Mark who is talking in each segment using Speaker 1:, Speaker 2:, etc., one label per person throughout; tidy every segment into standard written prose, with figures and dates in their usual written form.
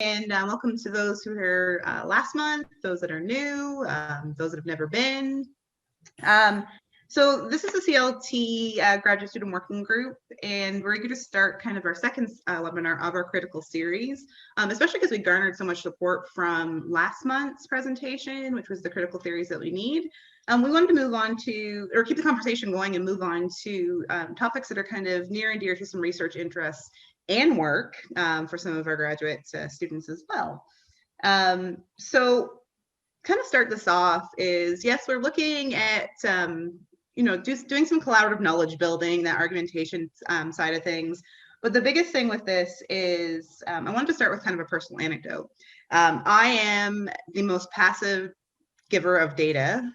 Speaker 1: And welcome to those who were here last month, those that are new, those that have never been. So this is the CLT Graduate Student Working Group, and we're going to start kind of our second webinar of our critical series, especially because we garnered so much support from last month's presentation, which was the critical theories that we need. We wanted to move on to, or keep the conversation going and move on to topics that are kind of near and dear to some research interests and work for some of our graduate students as well. So kind of start this off is, yes, we're looking at, just doing some collaborative knowledge building, that argumentation side of things. But the biggest thing with this is, I wanted to start with kind of a personal anecdote. I am the most passive giver of data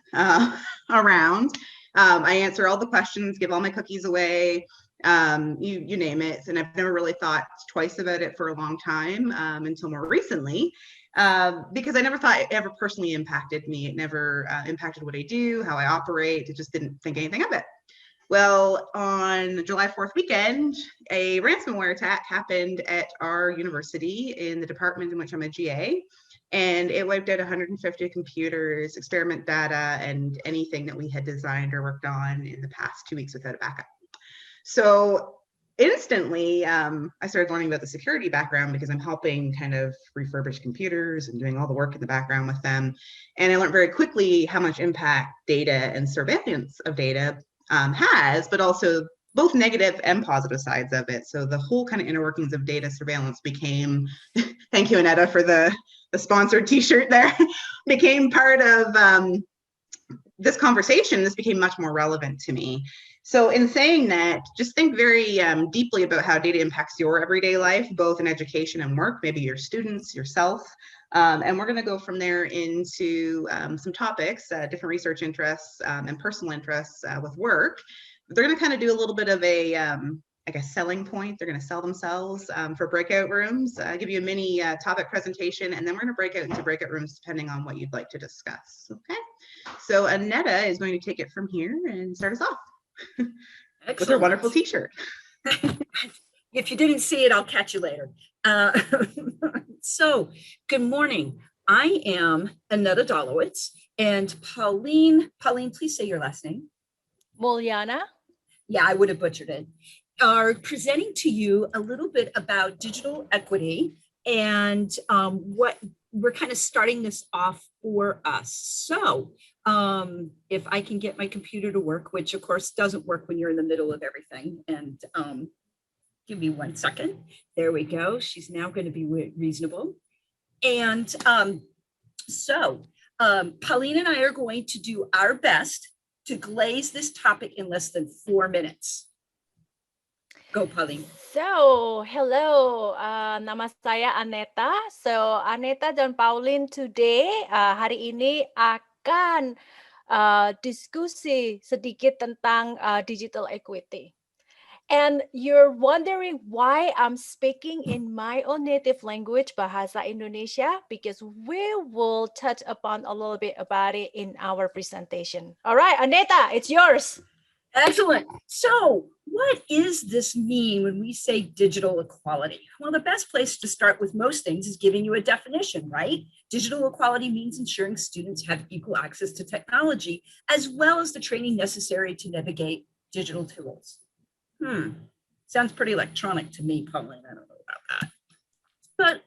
Speaker 1: around. I answer all the questions, give all my cookies away, you name it. And I've never really thought twice about it for a long time until more recently, because I never thought it ever personally impacted me. It never impacted what I do, how I operate. It just didn't think anything of it. Well, on July 4th weekend, a ransomware attack happened at our university in the department in which I'm a GA. And it wiped out 150 computers, experiment data, and anything that we had designed or worked on in the past 2 weeks without a backup. So instantly, I started learning about the security background because I'm helping kind of refurbish computers and doing all the work in the background with them. And I learned very quickly how much impact data and surveillance of data has, but also both negative and positive sides of it. So the whole kind of inner workings of data surveillance became, thank you, Annetta, for the sponsored t-shirt there, became part of this conversation. This became much more relevant to me. So in saying that, just think very deeply about how data impacts your everyday life, both in education and work, maybe your students, yourself. And we're going to go from there into some topics, different research interests and personal interests with work. They're going to kind of do a little bit of a, like a selling point. They're going to sell themselves for breakout rooms, give you a mini topic presentation, and then we're going to break out into breakout rooms depending on what you'd like to discuss. Okay, so Annetta is going to take it from here and start us off. Excellent. With her wonderful t-shirt.
Speaker 2: If you didn't see it, I'll catch you later. So, good morning. I am Annetta Dolowitz, and Pauline, please say your last name.
Speaker 3: Muljana.
Speaker 2: Yeah, I would have butchered it. Are presenting to you a little bit about digital equity and what we're kind of starting this off for us. So if I can get my computer to work, which of course doesn't work when you're in the middle of everything, and give me 1 second. There we go. She's now going to be reasonable. And Pauline and I are going to do our best to glaze this topic in less than 4 minutes. Go, Pauline.
Speaker 3: So, hello, nama saya Annetta. So, Annetta dan Pauline today, hari ini akan diskusi sedikit tentang digital equity. And you're wondering why I'm speaking in my own native language, Bahasa Indonesia, because we will touch upon a little bit about it in our presentation. All right, Annetta, it's yours.
Speaker 2: Excellent. So what does this mean when we say digital equality? Well, the best place to start with most things is giving you a definition, right? Digital equality means ensuring students have equal access to technology, as well as the training necessary to navigate digital tools. Sounds pretty electronic to me, Pauline. I don't know about that. But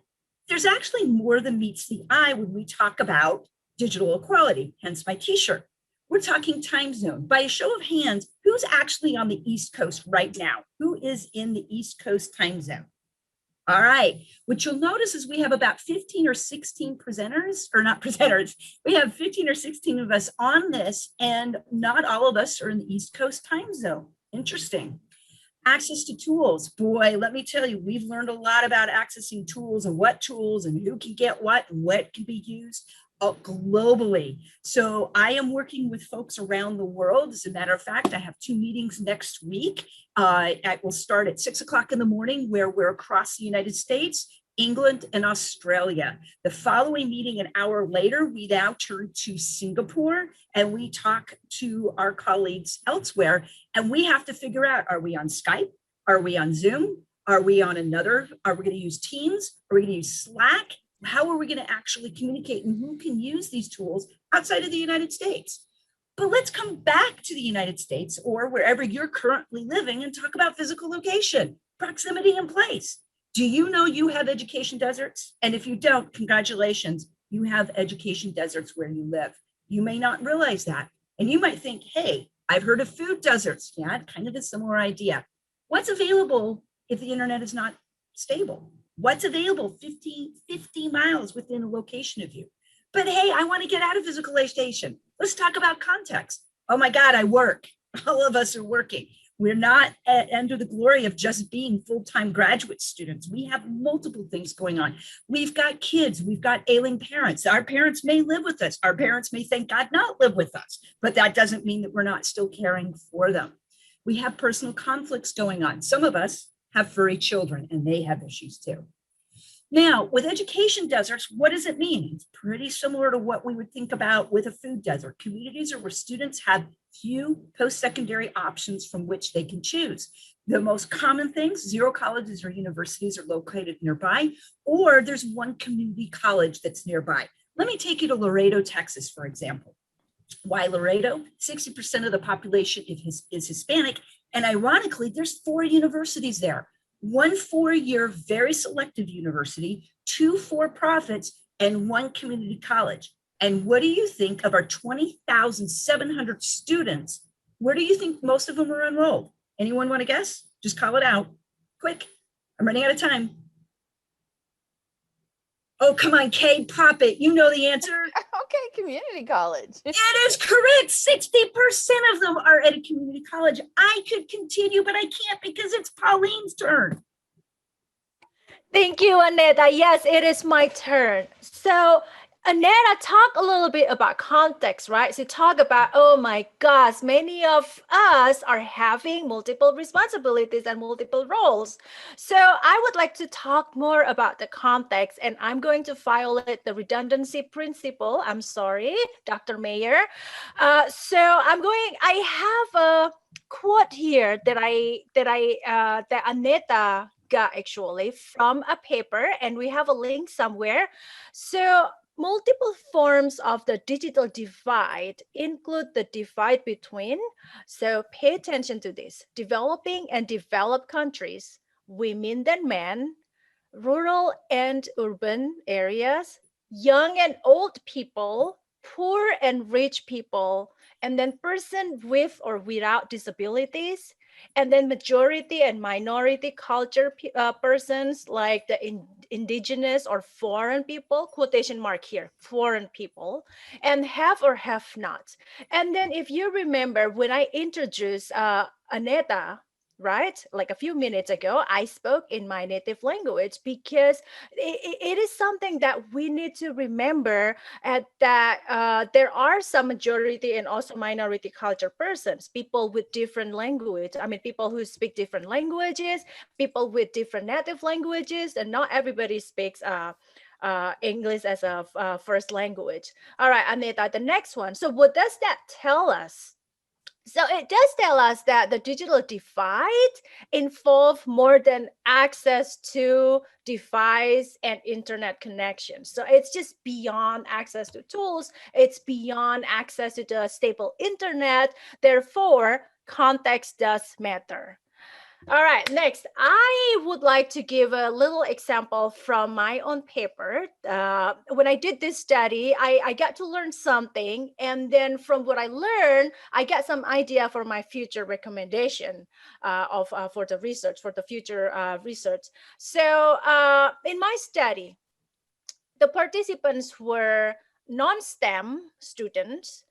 Speaker 2: there's actually more than meets the eye when we talk about digital equality, hence my t-shirt. We're talking time zone. By a show of hands, who's actually on the East Coast right now? Who is in the East Coast time zone? All right, what you'll notice is we have about 15 or 16 presenters, or not presenters, we have 15 or 16 of us on this, and not all of us are in the East Coast time zone. Interesting. Access to tools. Boy, let me tell you, we've learned a lot about accessing tools and who can get what and what can be used globally. So I am working with folks around the world. As a matter of fact, I have 2 meetings next week. I will start at 6 o'clock in the morning where we're across the United States, England, and Australia. The following meeting, an hour later, we now turn to Singapore and we talk to our colleagues elsewhere. And we have to figure out, are we on Skype? Are we on Zoom? Are we going to use Teams? Are we going to use Slack? How are we going to actually communicate, and who can use these tools outside of the United States? But let's come back to the United States or wherever you're currently living and talk about physical location, proximity, and place. Do you know you have education deserts? And if you don't, congratulations, you have education deserts where you live. You may not realize that. And you might think, hey, I've heard of food deserts. Yeah, kind of a similar idea. What's available if the internet is not stable? What's available 50 miles within a location of you? But hey, I want to get out of physical location. Let's talk about context. Oh my God, I work. All of us are working. We're not under the glory of just being full-time graduate students. We have multiple things going on. We've got kids, we've got ailing parents. Our parents may live with us. Our parents may, thank God, not live with us, but that doesn't mean that we're not still caring for them. We have personal conflicts going on. Some of us have furry children and they have issues too. Now, with education deserts, what does it mean? It's pretty similar to what we would think about with a food desert. Communities are where students have few post-secondary options from which they can choose. The most common things, 0 colleges or universities are located nearby, or there's one community college that's nearby. Let me take you to Laredo, Texas, for example. Why Laredo? 60% of the population is Hispanic, and ironically, there's 4 universities there. 1 4-year, very selective university, 2 for-profits, and 1 community college. And what do you think of our 20,700 students? Where do you think most of them are enrolled? Anyone want to guess? Just call it out. Quick, I'm running out of time. Oh, come on, Kay, pop it. You know the answer.
Speaker 4: Okay, community college.
Speaker 2: It is correct. 60% of them are at a community college. I could continue, but I can't because it's Pauline's turn.
Speaker 3: Thank you, Annetta. Yes, it is my turn. So, Annetta, talk a little bit about context, right? So talk about, oh my gosh, many of us are having multiple responsibilities and multiple roles. So I would like to talk more about the context, and I'm going to violate the redundancy principle. I'm sorry, Dr. Mayer. I have a quote here that Annetta got actually from a paper, and we have a link somewhere. So multiple forms of the digital divide include the divide between, so pay attention to this, developing and developed countries, women and men, rural and urban areas, young and old people, poor and rich people, and then person with or without disabilities, and then majority and minority culture persons like the indigenous or foreign people, quotation mark here, foreign people, and have or have not. And then if you remember when I introduced Annetta, right, like a few minutes ago, I spoke in my native language because it is something that we need to remember that there are some majority and also minority culture persons, people with different language. I mean, people who speak different languages, people with different native languages, and not everybody speaks English as a first language. All right, Annetta, the next one. So what does that tell us? So it does tell us that the digital divide involves more than access to device and internet connection. So it's just beyond access to tools. It's beyond access to the stable internet. Therefore, context does matter. All right, next, I would like to give a little example from my own paper. When I did this study, I got to learn something. And then from what I learned, I got some idea for my future recommendation for the research, for the future research. So in my study, the participants were non-STEM students.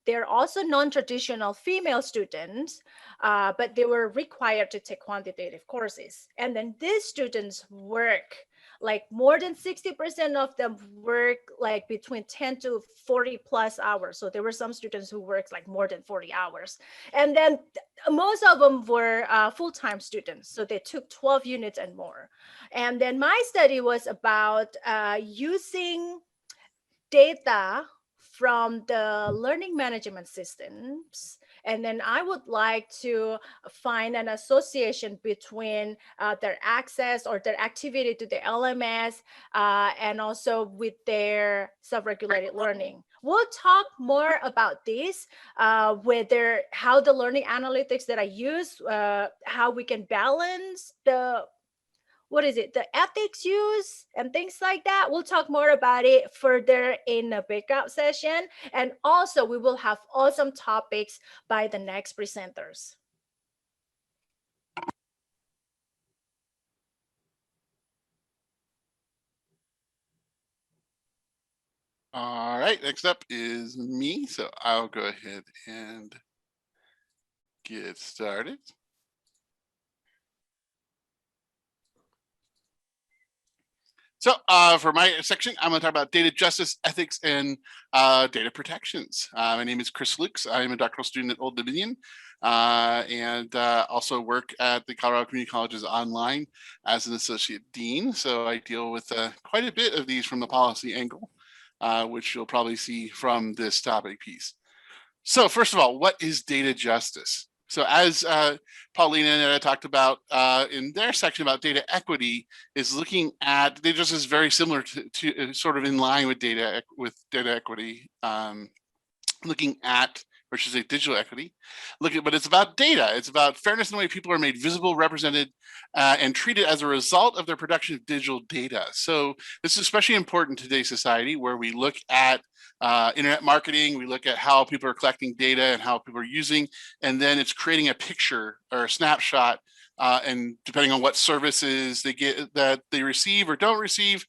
Speaker 3: They're also non-traditional female students, but they were required to take quantitative courses. And then these students work, like more than 60% of them work like between 10 to 40 plus hours. So there were some students who worked like more than 40 hours. And then most of them were full-time students. So they took 12 units and more. And then my study was about using data from the learning management systems And then I would like to find an association between their access or their activity to the LMS and also with their self-regulated learning. We'll talk more about this, whether how the learning analytics that I use, how we can balance the the ethics use and things like that. We'll talk more about it further in a breakout session. And also we will have awesome topics by the next presenters.
Speaker 5: All right, next up is me. So I'll go ahead and get started. So for my section, I'm going to talk about data justice, ethics, and data protections. My name is Chris Luchs. I'm a doctoral student at Old Dominion and also work at the Colorado Community Colleges online as an associate dean. So I deal with quite a bit of these from the policy angle, which you'll probably see from this topic piece. So first of all, what is data justice? So as Pauline and Annetta talked about in their section about data equity, is looking at data justice is very similar to sort of in line with data equity, looking at, or should I say digital equity, but it's about data. It's about fairness in the way people are made visible, represented, and treated as a result of their production of digital data. So this is especially important in today's society where we look at internet marketing, we look at how people are collecting data and how people are using, and then it's creating a picture or a snapshot and depending on what services they get that they receive or don't receive,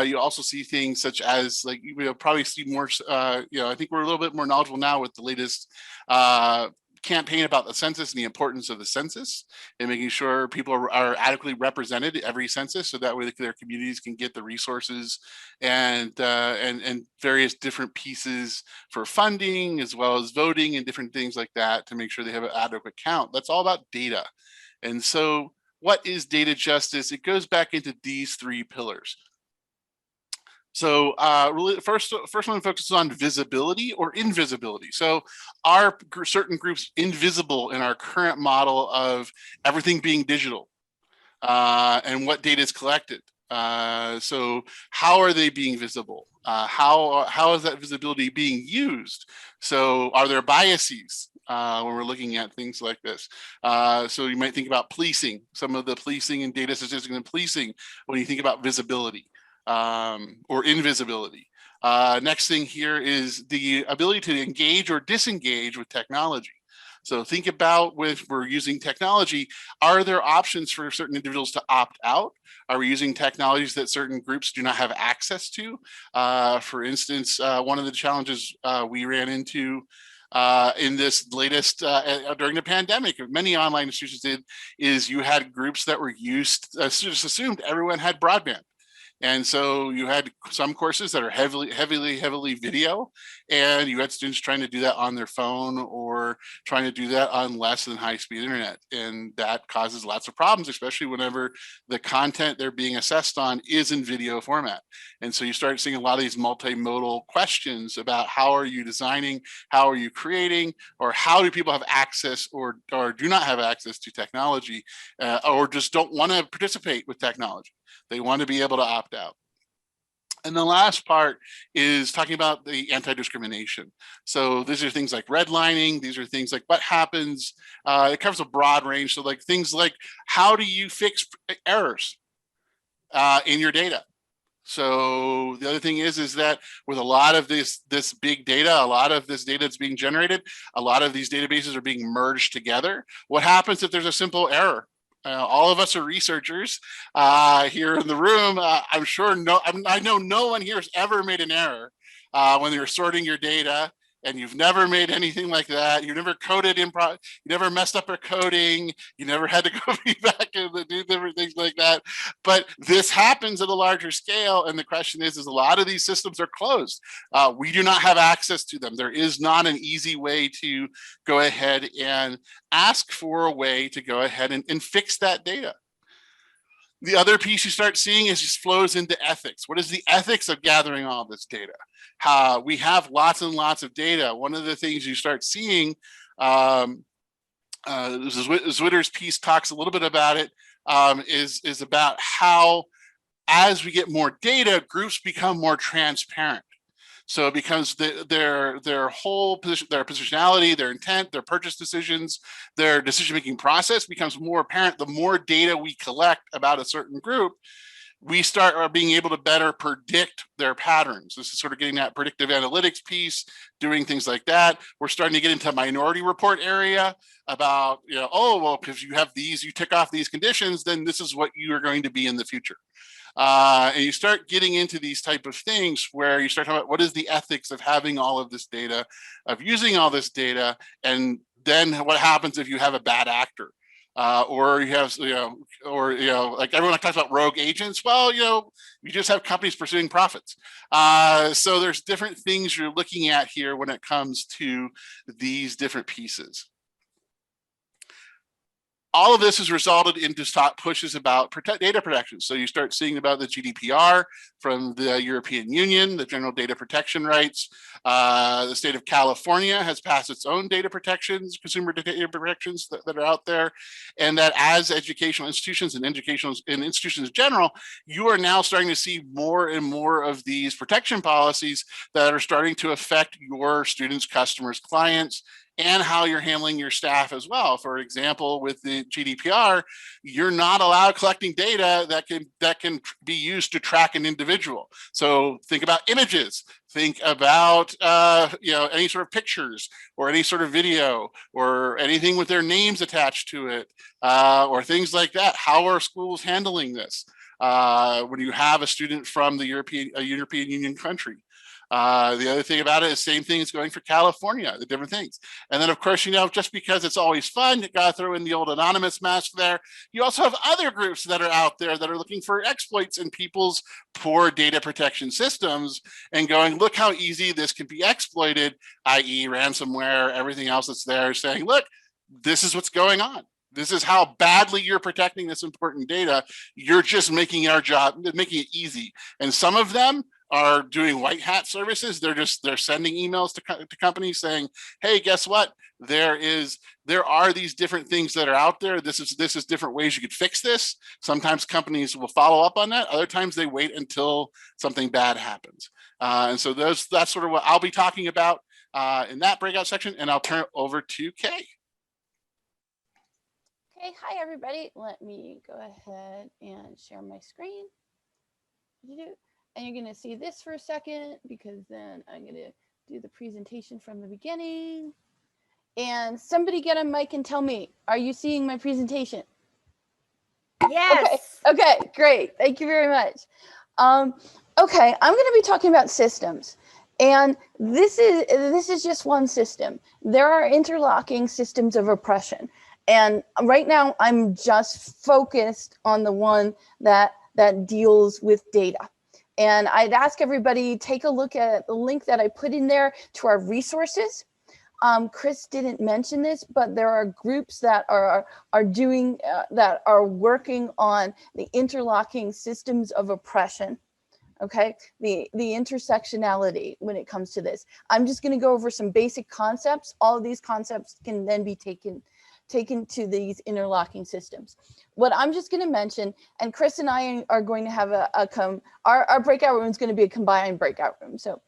Speaker 5: you also see things such as, like, we'll probably see more, I think we're a little bit more knowledgeable now with the latest campaign about the census and the importance of the census and making sure people are adequately represented at every census, so that way their communities can get the resources and various different pieces for funding as well as voting and different things like that to make sure they have an adequate count. That's all about data. And so what is data justice? It goes back into these three pillars. So really the first one focuses on visibility or invisibility. So are certain groups invisible in our current model of everything being digital and what data is collected? So how are they being visible? How is that visibility being used? So are there biases when we're looking at things like this? So you might think about policing, some of the policing and data statistics and policing when you think about visibility or invisibility. Next thing here is the ability to engage or disengage with technology. So think about when we're using technology, are there options for certain individuals to opt out? Are we using technologies that certain groups do not have access to? For instance, one of the challenges we ran into in this latest, during the pandemic, many online institutions did, is you had groups that were used, just assumed everyone had broadband. And so you had some courses that are heavily video, and you had students trying to do that on their phone or trying to do that on less than high-speed internet. And that causes lots of problems, especially whenever the content they're being assessed on is in video format. And so you start seeing a lot of these multimodal questions about how are you designing, how are you creating, or how do people have access or do not have access to technology, or just don't want to participate with technology. They want to be able to opt out. And the last part is talking about the anti-discrimination. So these are things like redlining. These are things like what happens. It covers a broad range. So like things like, how do you fix errors in your data? So the other thing is that with a lot of this big data, a lot of this data that's being generated, a lot of these databases are being merged together. What happens if there's a simple error? All of us are researchers here in the room. I'm sure I know no one here has ever made an error when you're sorting your data, and you've never made anything like that. You've never coded you never messed up your coding. You never had to go back and do different things like that. But this happens at a larger scale. And the question is a lot of these systems are closed. We do not have access to them. There is not an easy way to go ahead and ask for a way to go ahead and fix that data. The other piece you start seeing is just flows into ethics. What is the ethics of gathering all this data? We have lots and lots of data. One of the things you start seeing Zwitter's piece talks a little bit about it, is about how as we get more data, groups become more transparent. So it becomes their whole position, their positionality, their intent, their purchase decisions, their decision-making process becomes more apparent. The more data we collect about a certain group, we start being able to better predict their patterns. This is sort of getting that predictive analytics piece, doing things like that. We're starting to get into minority report area about, oh, well, because you have these, you tick off these conditions, then this is what you are going to be in the future. And you start getting into these type of things where you start talking about what is the ethics of having all of this data, of using all this data, and then what happens if you have a bad actor, or you have, like everyone talks about rogue agents. Well, you just have companies pursuing profits. So there's different things you're looking at here when it comes to these different pieces. All of this has resulted into stop pushes about data protection. So you start seeing about the GDPR from the European Union, the General Data Protection Rights. The state of California has passed its own data protections, consumer data protections that are out there. And that as educational institutions and institutions in general, you are now starting to see more and more of these protection policies that are starting to affect your students, customers, clients, and how you're handling your staff as well. For example, with the GDPR, you're not allowed collecting data that can be used to track an individual. So think about images, think about any sort of pictures or any sort of video or anything with their names attached to it, or things like that. How are schools handling this when you have a student from the European Union country? The other thing about it is same thing is going for California, the different things. And then of course, just because it's always fun, you gotta throw in the old anonymous mask there. You also have other groups that are out there that are looking for exploits in people's poor data protection systems and going, look how easy this can be exploited, i.e. ransomware, everything else that's there, saying, look, this is what's going on. This is how badly you're protecting this important data. You're just making our job, making it easy. And some of them are doing white hat services. They're sending emails to companies saying, hey, guess what? There are these different things that are out there. This is different ways you could fix this. Sometimes companies will follow up on that. Other times they wait until something bad happens. And so that's sort of what I'll be talking about in that breakout section. And I'll turn it over to Kay.
Speaker 4: Okay, hi everybody. Let me go ahead and share my screen. And you're going to see this for a second because then I'm going to do the presentation from the beginning. And somebody get a mic and tell me, are you seeing my presentation?
Speaker 3: Yes.
Speaker 4: Okay, great. Thank you very much. Okay, I'm going to be talking about systems. And this is just one system. There are interlocking systems of oppression. And right now I'm just focused on the one that deals with data. And I'd ask everybody, take a look at the link that I put in there to our resources. Chris didn't mention this, but there are groups that are working on the interlocking systems of oppression. Okay, the intersectionality when it comes to this. I'm just going to go over some basic concepts. All of these concepts can then be taken to these interlocking systems. What I'm just going to mention, and Chris and I are going to have our breakout room is going to be a combined breakout room. So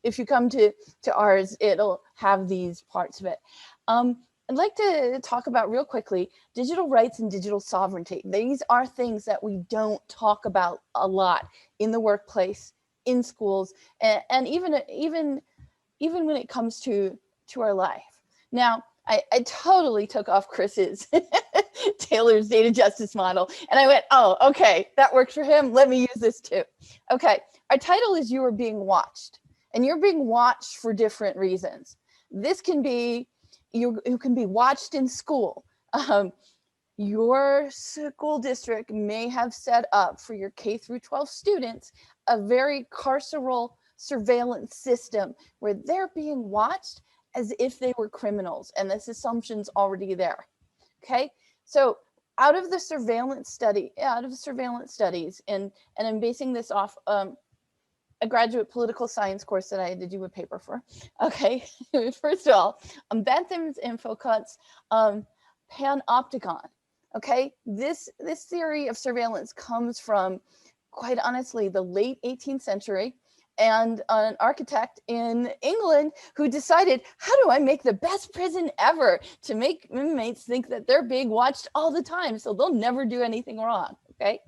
Speaker 4: if you come to ours, it'll have these parts of it. I'd like to talk about real quickly digital rights and digital sovereignty. These are things that we don't talk about a lot in the workplace, in schools, and even when it comes to our life. Now, I totally took off Chris's Taylor's data justice model. And I went, oh, okay, that works for him. Let me use this too. Okay, our title is You Are Being Watched. And you're being watched for different reasons. This can be, you can be watched in school. Your school district may have set up for your K through 12 students a very carceral surveillance system where they're being watched as if they were criminals, and this assumption's already there. Okay, so out of the surveillance studies, and I'm basing this off a graduate political science course that I had to do a paper for. Okay, first of all, Bentham's info cuts, panopticon. Okay, this theory of surveillance comes from, quite honestly, the late 18th century, and an architect in England who decided, how do I make the best prison ever to make inmates think that they're being watched all the time so they'll never do anything wrong, okay?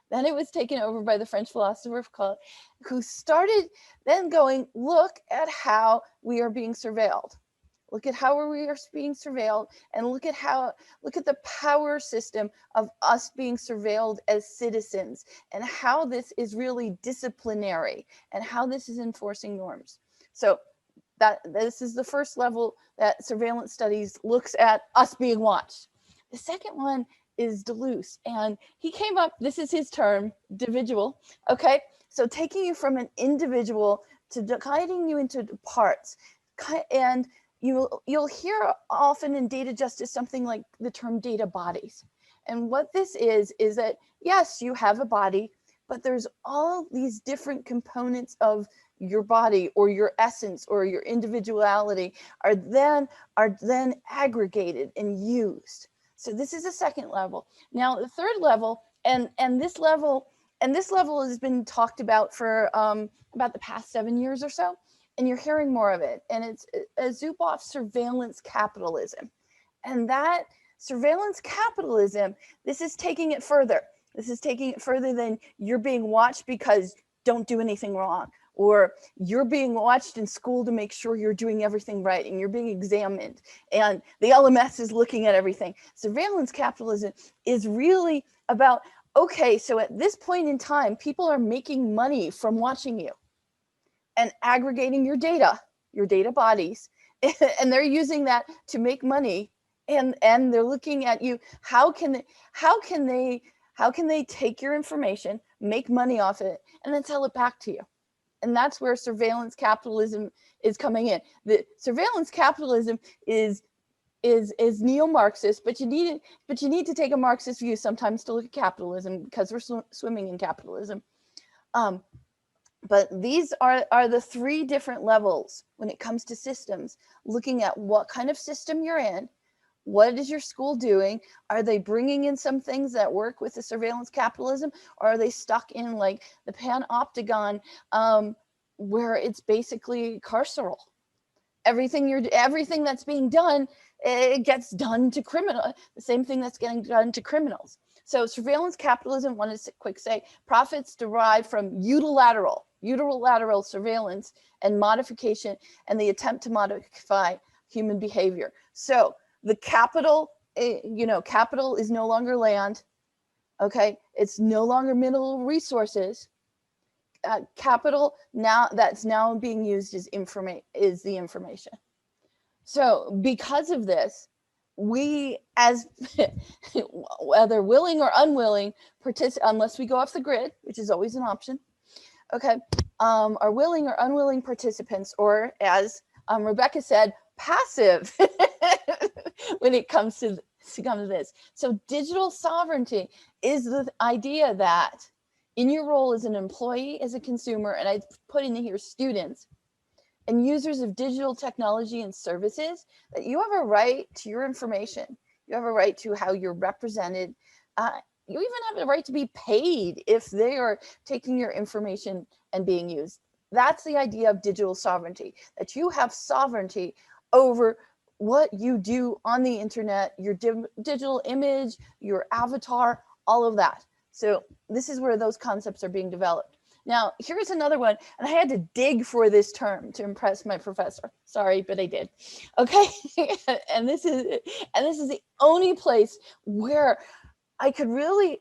Speaker 4: Then it was taken over by the French philosopher who started then going, look at how we are being surveilled. Look at how we are being surveilled, and look at the power system of us being surveilled as citizens, and how this is really disciplinary, and how this is enforcing norms. So this is the first level that surveillance studies looks at us being watched. The second one is Dolowitz, and he came up, this is his term, individual, okay? So taking you from an individual to dividing you into parts, and you'll hear often in data justice something like the term data bodies. And what this is that, yes, you have a body, but there's all these different components of your body or your essence or your individuality are then aggregated and used. So this is a second level. Now the third level, and this level has been talked about for about the past 7 years or so, and you're hearing more of it. And it's Zuboff's surveillance capitalism. And that surveillance capitalism, this is taking it further. This is taking it further than you're being watched because don't do anything wrong, or you're being watched in school to make sure you're doing everything right, and you're being examined, and the LMS is looking at everything. Surveillance capitalism is really about, okay, so at this point in time, people are making money from watching you and aggregating your data bodies, and they're using that to make money, and they're looking at you. How can they take your information, make money off it, and then sell it back to you? And that's where surveillance capitalism is coming in. The surveillance capitalism is neo-Marxist, but you need to take a Marxist view sometimes to look at capitalism, because we're swimming in capitalism. But these are the three different levels when it comes to systems, looking at what kind of system you're in, what is your school doing, are they bringing in some things that work with the surveillance capitalism, or are they stuck in like the panopticon, where it's basically carceral. Everything that's being done, it gets done to criminal, the same thing that's getting done to criminals. So surveillance capitalism, want to quick say, profits derived from unilateral surveillance and modification, and the attempt to modify human behavior. So the capital, capital is no longer land, okay? It's no longer mineral resources. Capital that's now being used is the information. So because of this, we, as whether willing or unwilling, unless we go off the grid, which is always an option, okay, are willing or unwilling participants, or as Rebecca said, passive when it comes to this. So digital sovereignty is the idea that in your role as an employee, as a consumer, and I put in here students and users of digital technology and services, that you have a right to your information. You have a right to how you're represented. You even have a right to be paid if they are taking your information and being used. That's the idea of digital sovereignty, that you have sovereignty over what you do on the internet, your digital image, your avatar, all of that. So this is where those concepts are being developed. Now, here's another one, and I had to dig for this term to impress my professor. Sorry, but I did. Okay, and this is the only place where I could really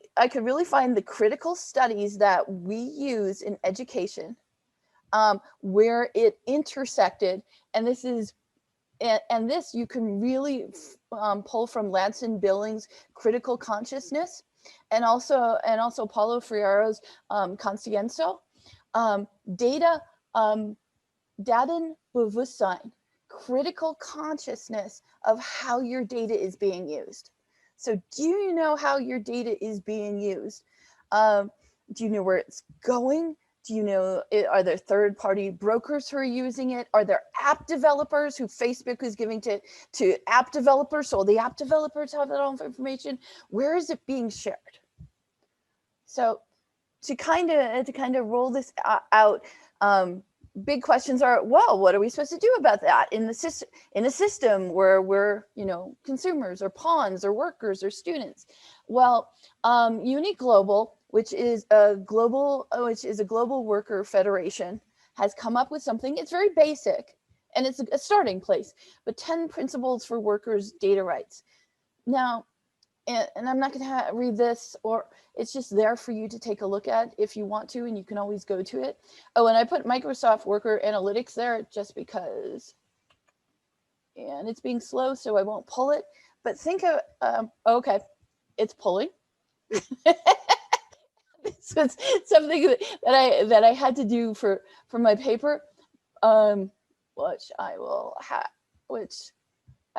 Speaker 4: find the critical studies that we use in education, where it intersected, and this you can really pull from Ladson Billings' critical consciousness, and also Paulo Freire's Conscienzo, Datenbewusstsein, critical consciousness of how your data is being used. So do you know how your data is being used? Do you know where it's going? Do you know, are there third-party brokers who are using it? Are there app developers who Facebook is giving to app developers? So the app developers have that all information. Where is it being shared? So to kind of roll this out, big questions are, well, what are we supposed to do about that in a system where we're, consumers or pawns or workers or students? Well, Global, which is a global worker federation, has come up with something. It's very basic, and it's a starting place, but 10 principles for workers' data rights. Now, and I'm not going to read this, or it's just there for you to take a look at if you want to, and you can always go to it. Oh, and I put Microsoft Worker Analytics there just because, and it's being slow, so I won't pull it. But think of, okay, it's pulling. This was something that I had to do for my paper, which I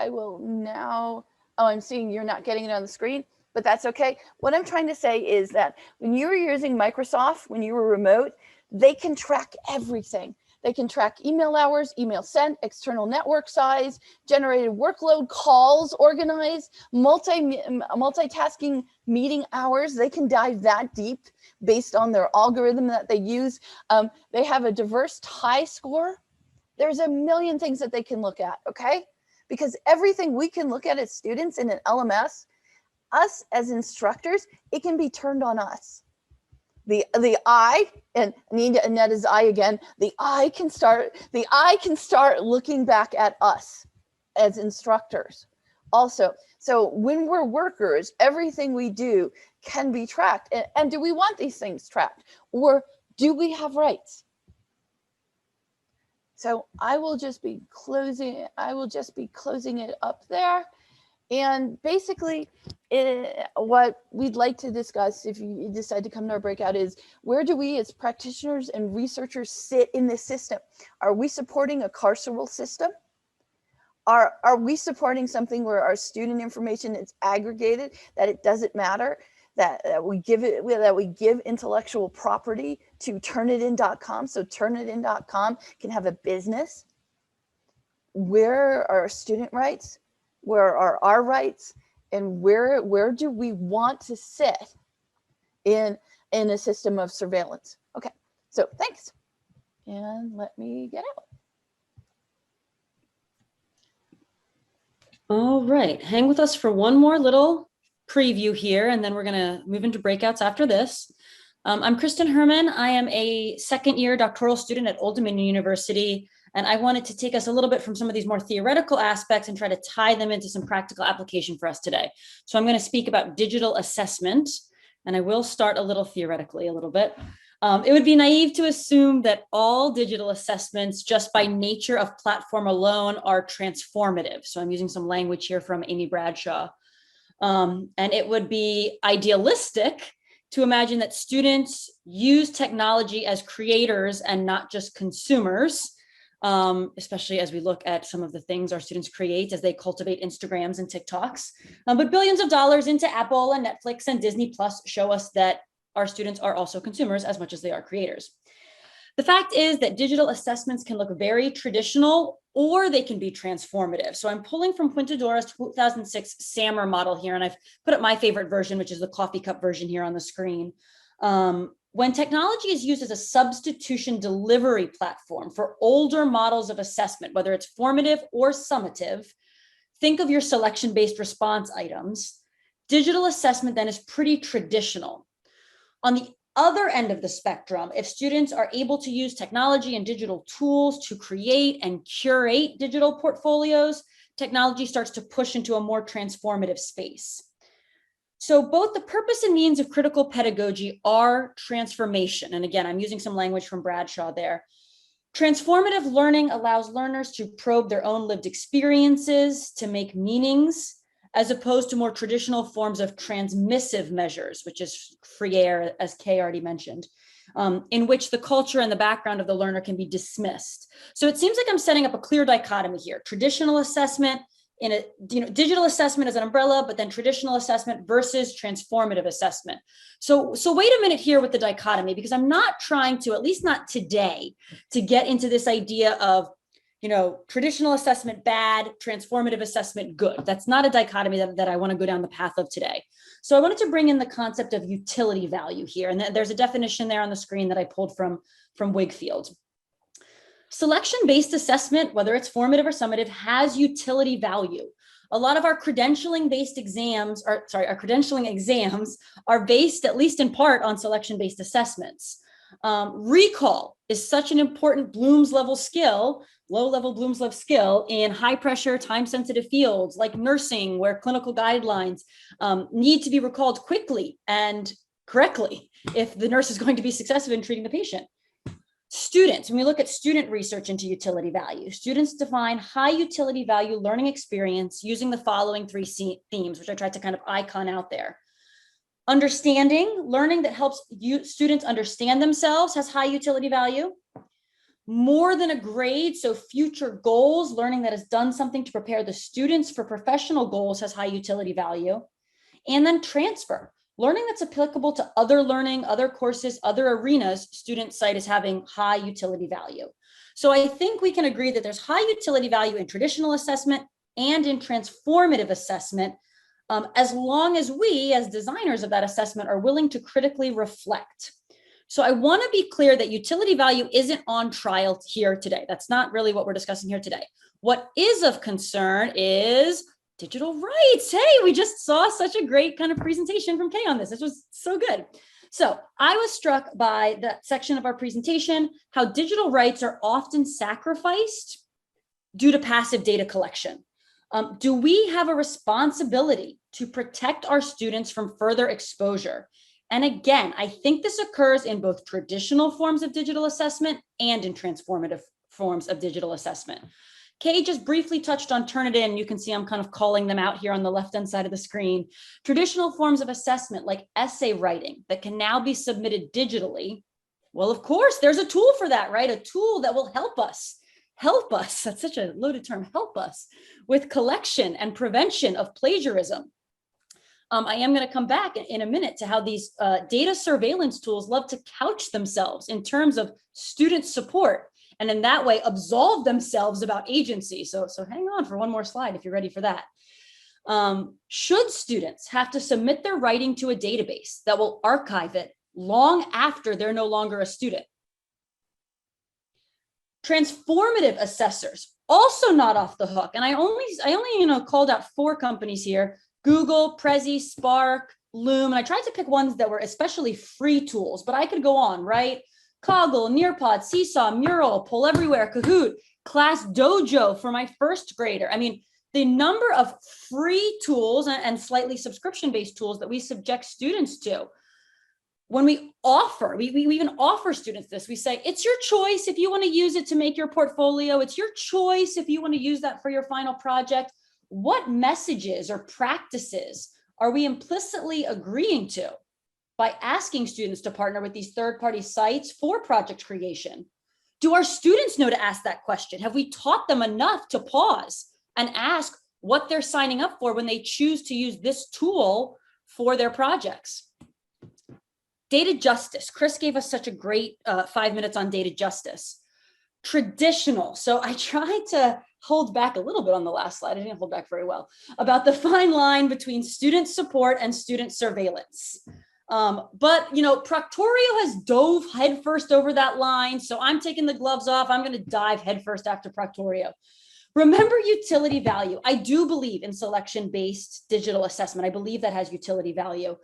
Speaker 4: will now. Oh, I'm seeing you're not getting it on the screen, but that's okay. What I'm trying to say is that when you were using Microsoft, when you were remote, they can track everything. They can track email hours, email sent, external network size, generated workload, calls organized, multitasking meeting hours. They can dive that deep based on their algorithm that they use. They have a diverse tie score. There's a million things that they can look at, okay? Because everything we can look at as students in an LMS, us as instructors, it can be turned on us. The eye, and Annetta's eye again, the eye can start looking back at us as instructors also. So when we're workers, everything we do can be tracked. And do we want these things tracked? Or do we have rights? So I will just be closing it up there. And basically, what we'd like to discuss, if you decide to come to our breakout, is where do we as practitioners and researchers sit in this system? Are we supporting a carceral system? Are we supporting something where our student information is aggregated, that it doesn't matter, that we give intellectual property to Turnitin.com, so Turnitin.com can have a business? Where are our student rights? Where are our rights? And where do we want to sit in a system of surveillance? Okay, so thanks. And let me get out.
Speaker 6: All right, hang with us for one more little preview here, and then we're gonna move into breakouts after this. I'm Kristin Hermann. I am a second-year doctoral student at Old Dominion University, and I wanted to take us a little bit from some of these more theoretical aspects and try to tie them into some practical application for us today. So I'm going to speak about digital assessment, and I will start a little theoretically a little bit. It would be naive to assume that all digital assessments, just by nature of platform alone, are transformative. So I'm using some language here from Amy Bradshaw. And it would be idealistic to imagine that students use technology as creators and not just consumers, especially as we look at some of the things our students create as they cultivate Instagrams and TikToks. But billions of dollars into Apple and Netflix and Disney Plus show us that our students are also consumers as much as they are creators. The fact is that digital assessments can look very traditional or they can be transformative. So I'm pulling from Quintadora's 2006 SAMR model here, and I've put up my favorite version, which is the coffee cup version here on the screen. When technology is used as a substitution delivery platform for older models of assessment, whether it's formative or summative, think of your selection-based response items. Digital assessment then is pretty traditional. On the other end of the spectrum, if students are able to use technology and digital tools to create and curate digital portfolios, technology starts to push into a more transformative space. So both the purpose and means of critical pedagogy are transformation. And again, I'm using some language from Bradshaw there. Transformative learning allows learners to probe their own lived experiences, to make meanings, as opposed to more traditional forms of transmissive measures, which is Freire, as Kay already mentioned, in which the culture and the background of the learner can be dismissed. So it seems like I'm setting up a clear dichotomy here. Traditional assessment in a digital assessment as an umbrella, but then traditional assessment versus transformative assessment. So wait a minute here with the dichotomy, because I'm not trying to, at least not today, to get into this idea of traditional assessment bad, transformative assessment good. That's not a dichotomy that I want to go down the path of today. So I wanted to bring in the concept of utility value here. And there's a definition there on the screen that I pulled from Wigfield. Selection-based assessment, whether it's formative or summative, has utility value. A lot of our credentialing-based exams, our credentialing exams are based, at least in part, on selection-based assessments. Recall is such an important Bloom's level skill, low-level Bloom's level skill in high-pressure, time-sensitive fields like nursing, where clinical guidelines need to be recalled quickly and correctly if the nurse is going to be successful in treating the patient. Students, when we look at student research into utility value, students define high utility value learning experience using the following 3 themes, which I tried to kind of icon out there. Understanding, learning that helps students understand themselves has high utility value. More than a grade, so future goals, learning that has done something to prepare the students for professional goals has high utility value. And then transfer. Learning that's applicable to other learning, other courses, other arenas, students cite as having high utility value. So I think we can agree that there's high utility value in traditional assessment and in transformative assessment, as long as we, as designers of that assessment, are willing to critically reflect. So I want to be clear that utility value isn't on trial here today. That's not really what we're discussing here today. What is of concern is digital rights. Hey, we just saw such a great kind of presentation from Kay on this. This was so good. So I was struck by that section of our presentation, how digital rights are often sacrificed due to passive data collection. Do we have a responsibility to protect our students from further exposure? And again, I think this occurs in both traditional forms of digital assessment and in transformative forms of digital assessment. Kay just briefly touched on Turnitin. You can see I'm kind of calling them out here on the left-hand side of the screen. Traditional forms of assessment like essay writing that can now be submitted digitally. Well, of course, there's a tool for that, right? A tool that will help us, that's such a loaded term, help us with collection and prevention of plagiarism. I am going to come back in a minute to how these data surveillance tools love to couch themselves in terms of student support, and in that way absolve themselves about agency. So hang on for one more slide if you're ready for that. Should students have to submit their writing to a database that will archive it long after they're no longer a student? Transformative assessors also not off the hook. And I only called out 4 companies here: Google, Prezi, Spark, Loom. And I tried to pick ones that were especially free tools, but I could go on, right? Coggle, Nearpod, Seesaw, Mural, Poll Everywhere, Kahoot, Class Dojo for my first grader. I mean, the number of free tools and slightly subscription-based tools that we subject students to. When we offer, we even offer students this, we say, it's your choice if you want to use it to make your portfolio. It's your choice if you want to use that for your final project. What messages or practices are we implicitly agreeing to by asking students to partner with these third-party sites for project creation? Do our students know to ask that question? Have we taught them enough to pause and ask what they're signing up for when they choose to use this tool for their projects? Data justice. Chris gave us such a great 5 minutes on data justice. Traditional. So I tried to hold back a little bit on the last slide. I didn't hold back very well about the fine line between student support and student surveillance. But Proctorio has dove headfirst over that line. So I'm taking the gloves off. I'm going to dive headfirst after Proctorio. Remember utility value. I do believe in selection-based digital assessment. I believe that has utility value.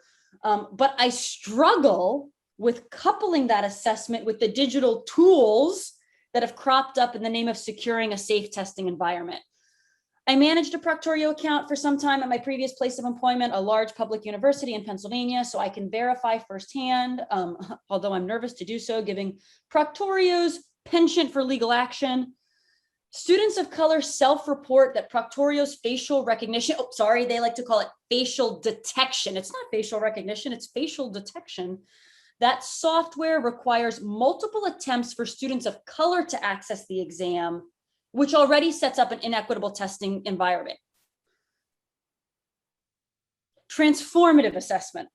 Speaker 6: But I struggle with coupling that assessment with the digital tools that have cropped up in the name of securing a safe testing environment. I managed a Proctorio account for some time at my previous place of employment, a large public university in Pennsylvania, so I can verify firsthand, although I'm nervous to do so, giving Proctorio's penchant for legal action. Students of color self-report that Proctorio's facial recognition, they like to call it facial detection. It's not facial recognition, it's facial detection. That software requires multiple attempts for students of color to access the exam, which already sets up an inequitable testing environment. Transformative assessment.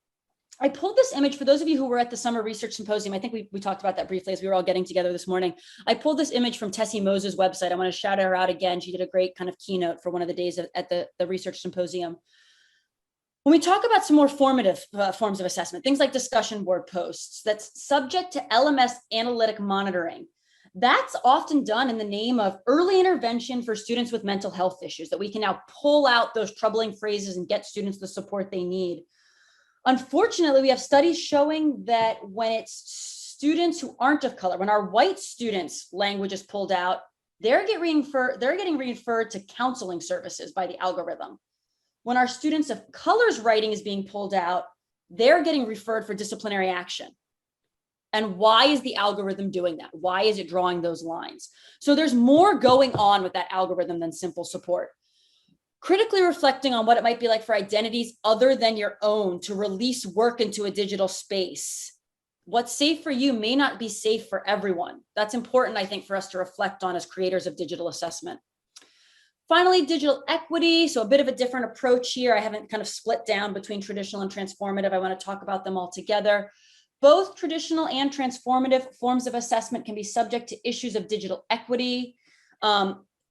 Speaker 6: I pulled this image for those of you who were at the Summer Research Symposium. I think we talked about that briefly as we were all getting together this morning. I pulled this image from Tessie Moses' website. I want to shout her out again. She did a great kind of keynote for one of the days at the Research Symposium. When we talk about some more formative forms of assessment, things like discussion board posts that's subject to LMS analytic monitoring, that's often done in the name of early intervention for students with mental health issues, that we can now pull out those troubling phrases and get students the support they need. Unfortunately, we have studies showing that when it's students who aren't of color, when our white students' language is pulled out, they're getting referred to counseling services by the algorithm. When our students of color's writing is being pulled out, they're getting referred for disciplinary action. And why is the algorithm doing that? Why is it drawing those lines? So there's more going on with that algorithm than simple support. Critically reflecting on what it might be like for identities other than your own to release work into a digital space. What's safe for you may not be safe for everyone. That's important, I think, for us to reflect on as creators of digital assessment. Finally, digital equity. So a bit of a different approach here. I haven't kind of split down between traditional and transformative. I want to talk about them all together. Both traditional and transformative forms of assessment can be subject to issues of digital equity.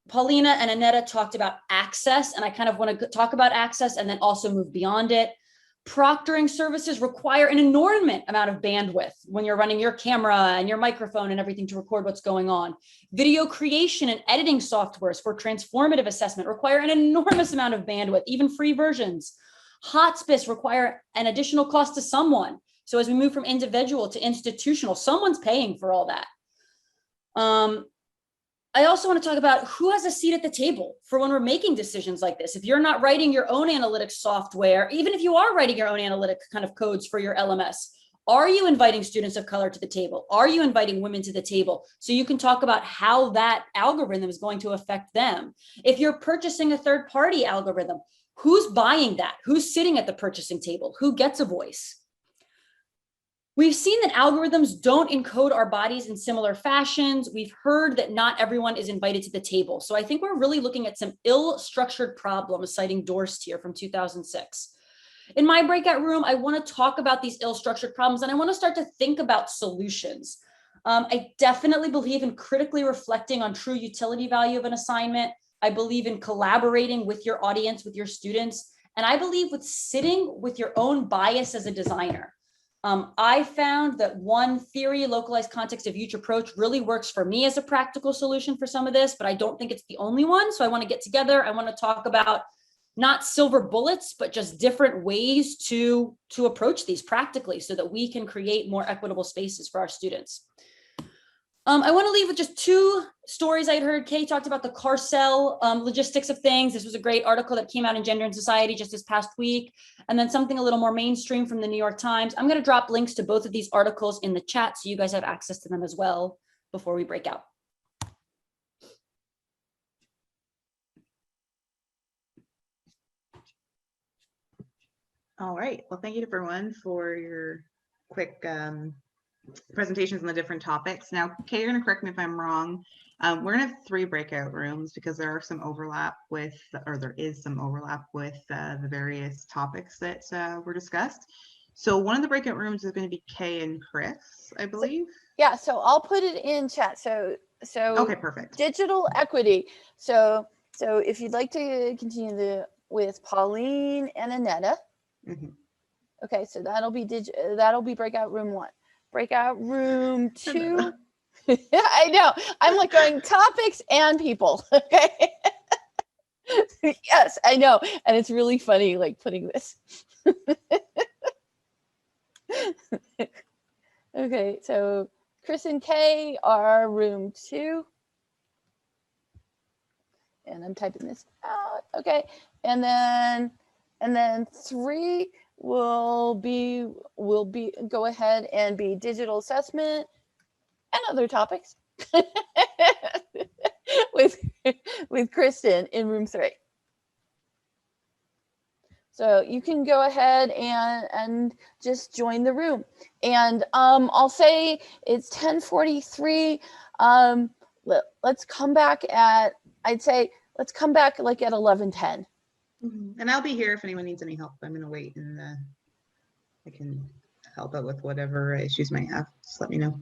Speaker 6: Paulina and Annetta talked about access, and I kind of want to talk about access and then also move beyond it. Proctoring services require an inordinate amount of bandwidth when you're running your camera and your microphone and everything to record what's going on. Video creation and editing softwares for transformative assessment require an enormous amount of bandwidth, even free versions. Hotspots require an additional cost to someone. So as we move from individual to institutional, someone's paying for all that. I also want to talk about who has a seat at the table for when we're making decisions like this. If you're not writing your own analytics software, even if you are writing your own analytic kind of codes for your LMS, are you inviting students of color to the table? Are you inviting women to the table? So you can talk about how that algorithm is going to affect them. If you're purchasing a third-party algorithm, who's buying that? Who's sitting at the purchasing table? Who gets a voice? We've seen that algorithms don't encode our bodies in similar fashions. We've heard that not everyone is invited to the table. So I think we're really looking at some ill-structured problems, citing Dorst here from 2006. In my breakout room, I want to talk about these ill-structured problems, and I want to start to think about solutions. I definitely believe in critically reflecting on true utility value of an assignment. I believe in collaborating with your audience, with your students, and I believe with sitting with your own bias as a designer. I found that one theory, localized context of use approach, really works for me as a practical solution for some of this, but I don't think it's the only one. So I want to get together. I want to talk about not silver bullets, but just different ways to approach these practically so that we can create more equitable spaces for our students. I want to leave with just two stories I'd heard. Kay talked about the carcel logistics of things. This was a great article that came out in Gender and Society just this past week. And then something a little more mainstream from the New York Times. I'm going to drop links to both of these articles in the chat so you guys have access to them as well before we break out.
Speaker 1: All right. Well, thank you everyone for your quick presentations on the different topics. Now, Kay, you're going to correct me if I'm wrong. We're going to have 3 breakout rooms because there are some overlap with, or there is some overlap with the various topics that were discussed. So one of the breakout rooms is going to be Kay and Chris, I believe.
Speaker 4: Yeah, so I'll put it in chat. So
Speaker 1: okay, perfect.
Speaker 4: Digital equity. So if you'd like to continue with Pauline and Annetta.
Speaker 1: Mm-hmm.
Speaker 4: Okay, so that'll be breakout room 1. Breakout room 2. I know. I'm like going topics and people. Okay. Yes, I know. And it's really funny, like putting this. Okay, so Chris and Kay are room 2. And I'm typing this out. Okay. And then 3 will go ahead and be digital assessment and other topics with Kristin in room 3. So you can go ahead and just join the room. And I'll say it's 10:43. Let's come back at, I'd say, let's come back like at 11:10.
Speaker 1: And I'll be here if anyone needs any help. I'm going to wait and I can help out with whatever issues might have. Just let me know.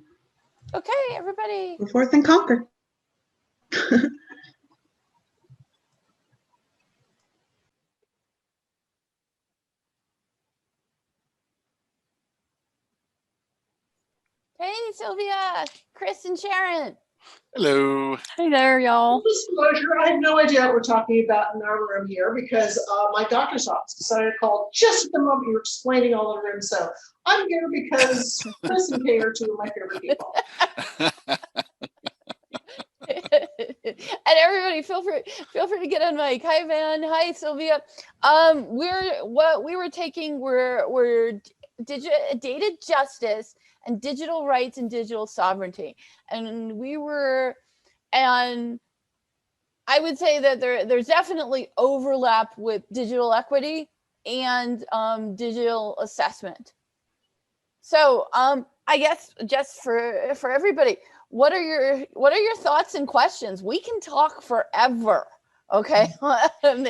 Speaker 4: Okay, everybody.
Speaker 1: Go forth and conquer.
Speaker 4: Hey, Sylvia, Chris, and Sharon.
Speaker 5: Hello.
Speaker 7: Hey there, y'all.
Speaker 8: Full disclosure, I have no idea what we're talking about in our room here because my doctor's office decided to call just at the moment you were explaining all the rooms. So I'm here because Chris and Kay are two of my favorite people.
Speaker 4: And everybody, feel free to get on mic. Hi, Van. Hi, Sylvia. What we were taking were data justice and digital rights and digital sovereignty, and I would say that there's definitely overlap with digital equity and digital assessment. So I guess just for everybody, what are your thoughts and questions? We can talk forever, okay, on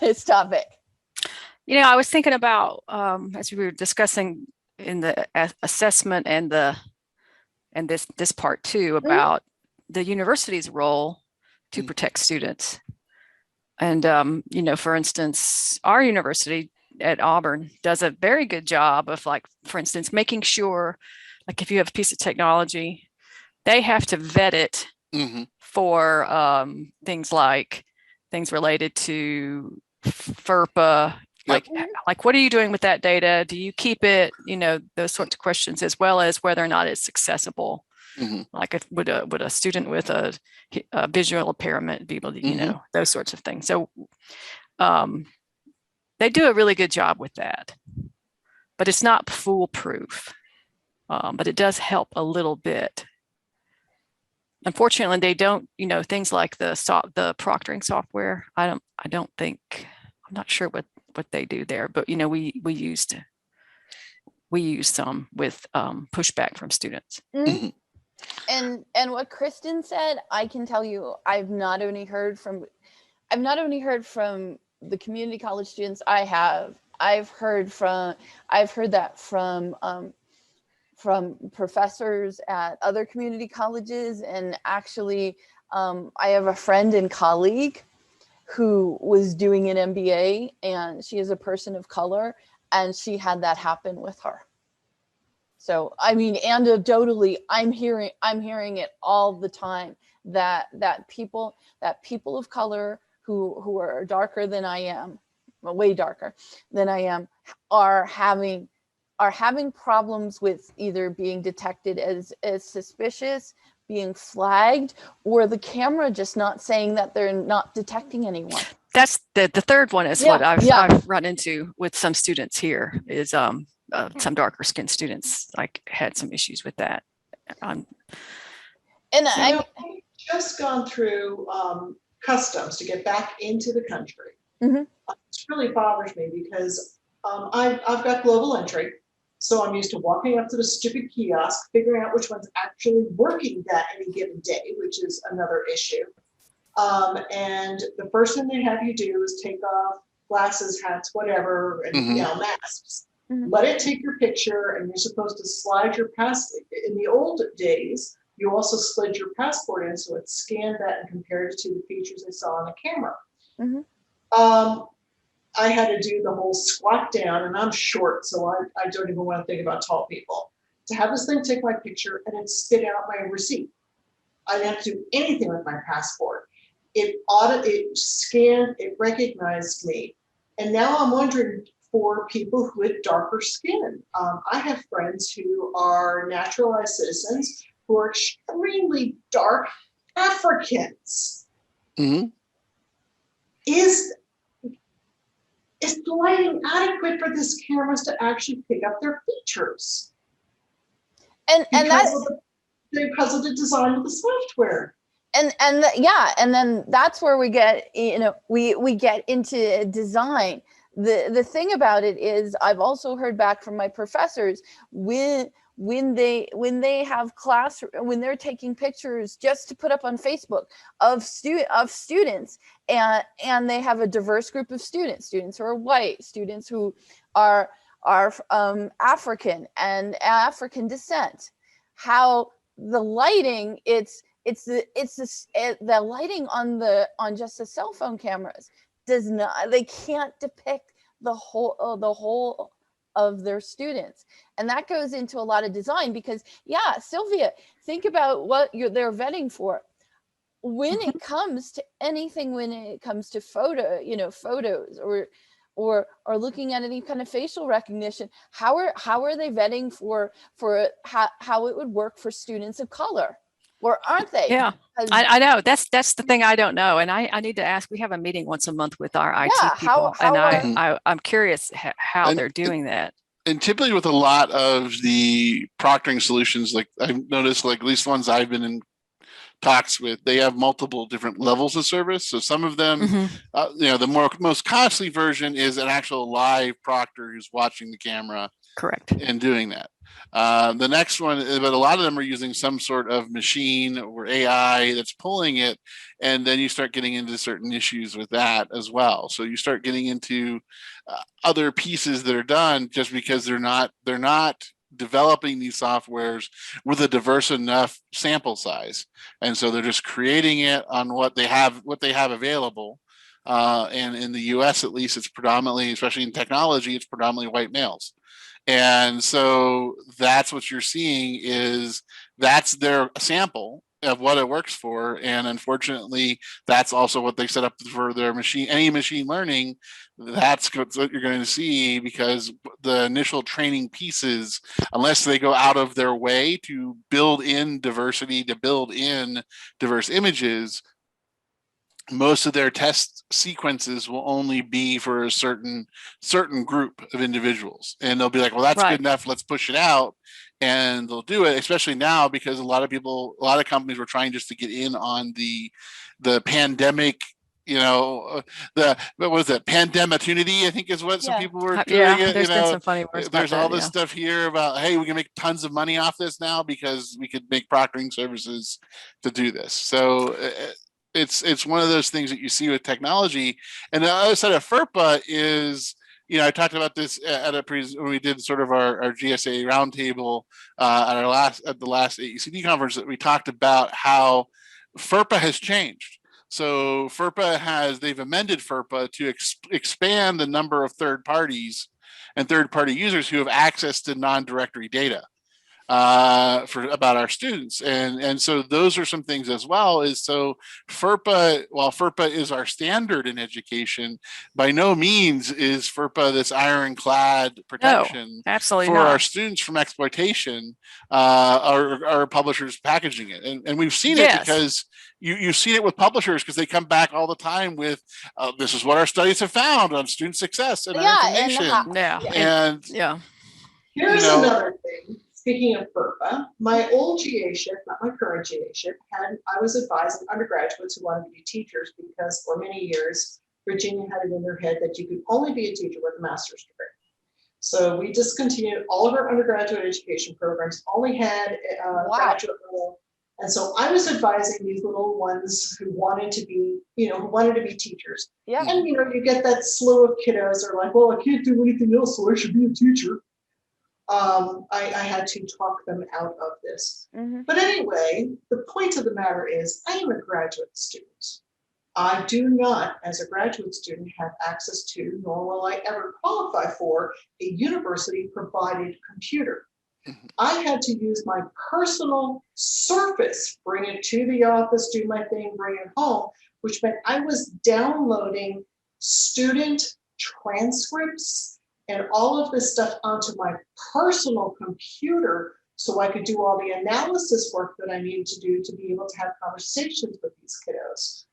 Speaker 4: this topic.
Speaker 7: You know, I was thinking about as we were discussing in the assessment and this part too about the university's role to protect students. And you know, for instance, our university at Auburn does a very good job of, like, for instance, making sure, like, if you have a piece of technology, they have to vet it for things related to FERPA. Like, what are you doing with that data? Do you keep it? You know, those sorts of questions, as well as whether or not it's accessible. Like, would a student with a visual impairment be able to, you know, those sorts of things. So they do a really good job with that, but it's not foolproof. But it does help a little bit. Unfortunately, they don't, you know, things like the proctoring software. I'm not sure what they do there, but, you know, we used some with pushback from students.
Speaker 4: And what Kristin said, I can tell you, I've not only heard from the community college students I've heard that from professors at other community colleges. And actually, I have a friend and colleague who was doing an MBA, and she is a person of color, and she had that happen with her. So, I mean, anecdotally, I'm hearing it all the time that people of color who are darker than I am, way darker than I am, are having problems with either being detected as suspicious, being flagged, or the camera just not saying that they're not detecting anyone.
Speaker 7: That's the third one is what I've run into with some students here is some darker skinned students, like, had some issues with that.
Speaker 8: I've just gone through customs to get back into the country. It really bothers me because I've got global entry. So I'm used to walking up to the stupid kiosk, figuring out which one's actually working that any given day, which is another issue. And the first thing they have you do is take off glasses, hats, whatever, and you know, masks. Let it take your picture, and you're supposed to slide your passport. In the old days, you also slid your passport in, so it scanned that and compared it to the features they saw on the camera. I had to do the whole squat down, and I'm short, so I don't even want to think about tall people. To have this thing take my picture and it spit out my receipt. I didn't have to do anything with my passport. It scanned, it recognized me. And now I'm wondering, for people who had darker skin. I have friends who are naturalized citizens who are extremely dark Africans. Is the lighting adequate for this cameras to actually pick up their features? Because of the design of the software.
Speaker 4: And then that's where we get, you know, we get into design. The thing about it is, I've also heard back from my professors, when when they have class, when they're taking pictures just to put up on Facebook of students, and they have a diverse group of students who are white, students who are African and African descent, how the lighting, the lighting on just the cell phone cameras does not, they can't depict the whole of their students. And that goes into a lot of design, because Sylvia, think about what they're vetting for. When it comes to anything, when it comes to photos or looking at any kind of facial recognition, how are they vetting for how it would work for students of color? Or aren't they?
Speaker 7: Yeah, I know. That's the thing I don't know. And I need to ask, we have a meeting once a month with our IT people. I'm curious how they're doing that.
Speaker 5: And typically with a lot of the proctoring solutions, like I've noticed, like at least the ones I've been in talks with, they have multiple different levels of service. So some of them, the most costly version is an actual live proctor who's watching the camera.
Speaker 7: Correct.
Speaker 5: And doing that. The next one, but a lot of them are using some sort of machine or AI that's pulling it, and then you start getting into certain issues with that as well. So you start getting into other pieces that are done just because they're not developing these softwares with a diverse enough sample size, and so they're just creating it on what they have available. And in the U.S. at least, it's predominantly, especially in technology, it's predominantly white males. And so that's what you're seeing, is that's their sample of what it works for. And unfortunately, that's also what they set up for their any machine learning. That's what you're going to see, because the initial training pieces, unless they go out of their way to build in diversity, to build in diverse images, most of their test sequences will only be for a certain group of individuals. And they'll be like, well, that's good enough, let's push it out. And they'll do it, especially now, because a lot of companies were trying just to get in on the pandemic, what was it? Pandemitunity, I think is what some people were doing it.
Speaker 7: There's been some funny words.
Speaker 5: There's all this stuff here about, hey, we can make tons of money off this now because we could make proctoring services to do this. So it's one of those things that you see with technology. And the other side of FERPA is, I talked about this when we did sort of our GSA roundtable at the last AECT conference, that we talked about how FERPA has changed. So they've amended FERPA to expand the number of third parties and third-party users who have access to non-directory data about our students. And so those are some things as well. Is so FERPA, while FERPA is our standard in education, by no means is FERPA this ironclad protection
Speaker 7: absolutely
Speaker 5: for
Speaker 7: not.
Speaker 5: Our students from exploitation, our publishers packaging it. And we've seen it because you've seen it with publishers, because they come back all the time with, this is what our studies have found on student success and our information.
Speaker 8: Here's another thing. Speaking of FERPA, my old GA ship, not my current GA ship, I was advising undergraduates who wanted to be teachers, because for many years, Virginia had it in their head that you could only be a teacher with a master's degree. So we discontinued all of our undergraduate education programs, only had graduate level. And so I was advising these little ones who wanted to be, teachers.
Speaker 4: Yeah.
Speaker 8: And, you get that slew of kiddos are like, well, I can't do anything else, so I should be a teacher. I had to talk them out of this.
Speaker 4: Mm-hmm.
Speaker 8: But anyway, the point of the matter is, I am a graduate student. I do not, as a graduate student, have access to, nor will I ever qualify for, a university-provided computer.
Speaker 5: Mm-hmm.
Speaker 8: I had to use my personal Surface, bring it to the office, do my thing, bring it home, which meant I was downloading student transcripts and all of this stuff onto my personal computer so I could do all the analysis work that I needed to do to be able to have conversations with these kiddos.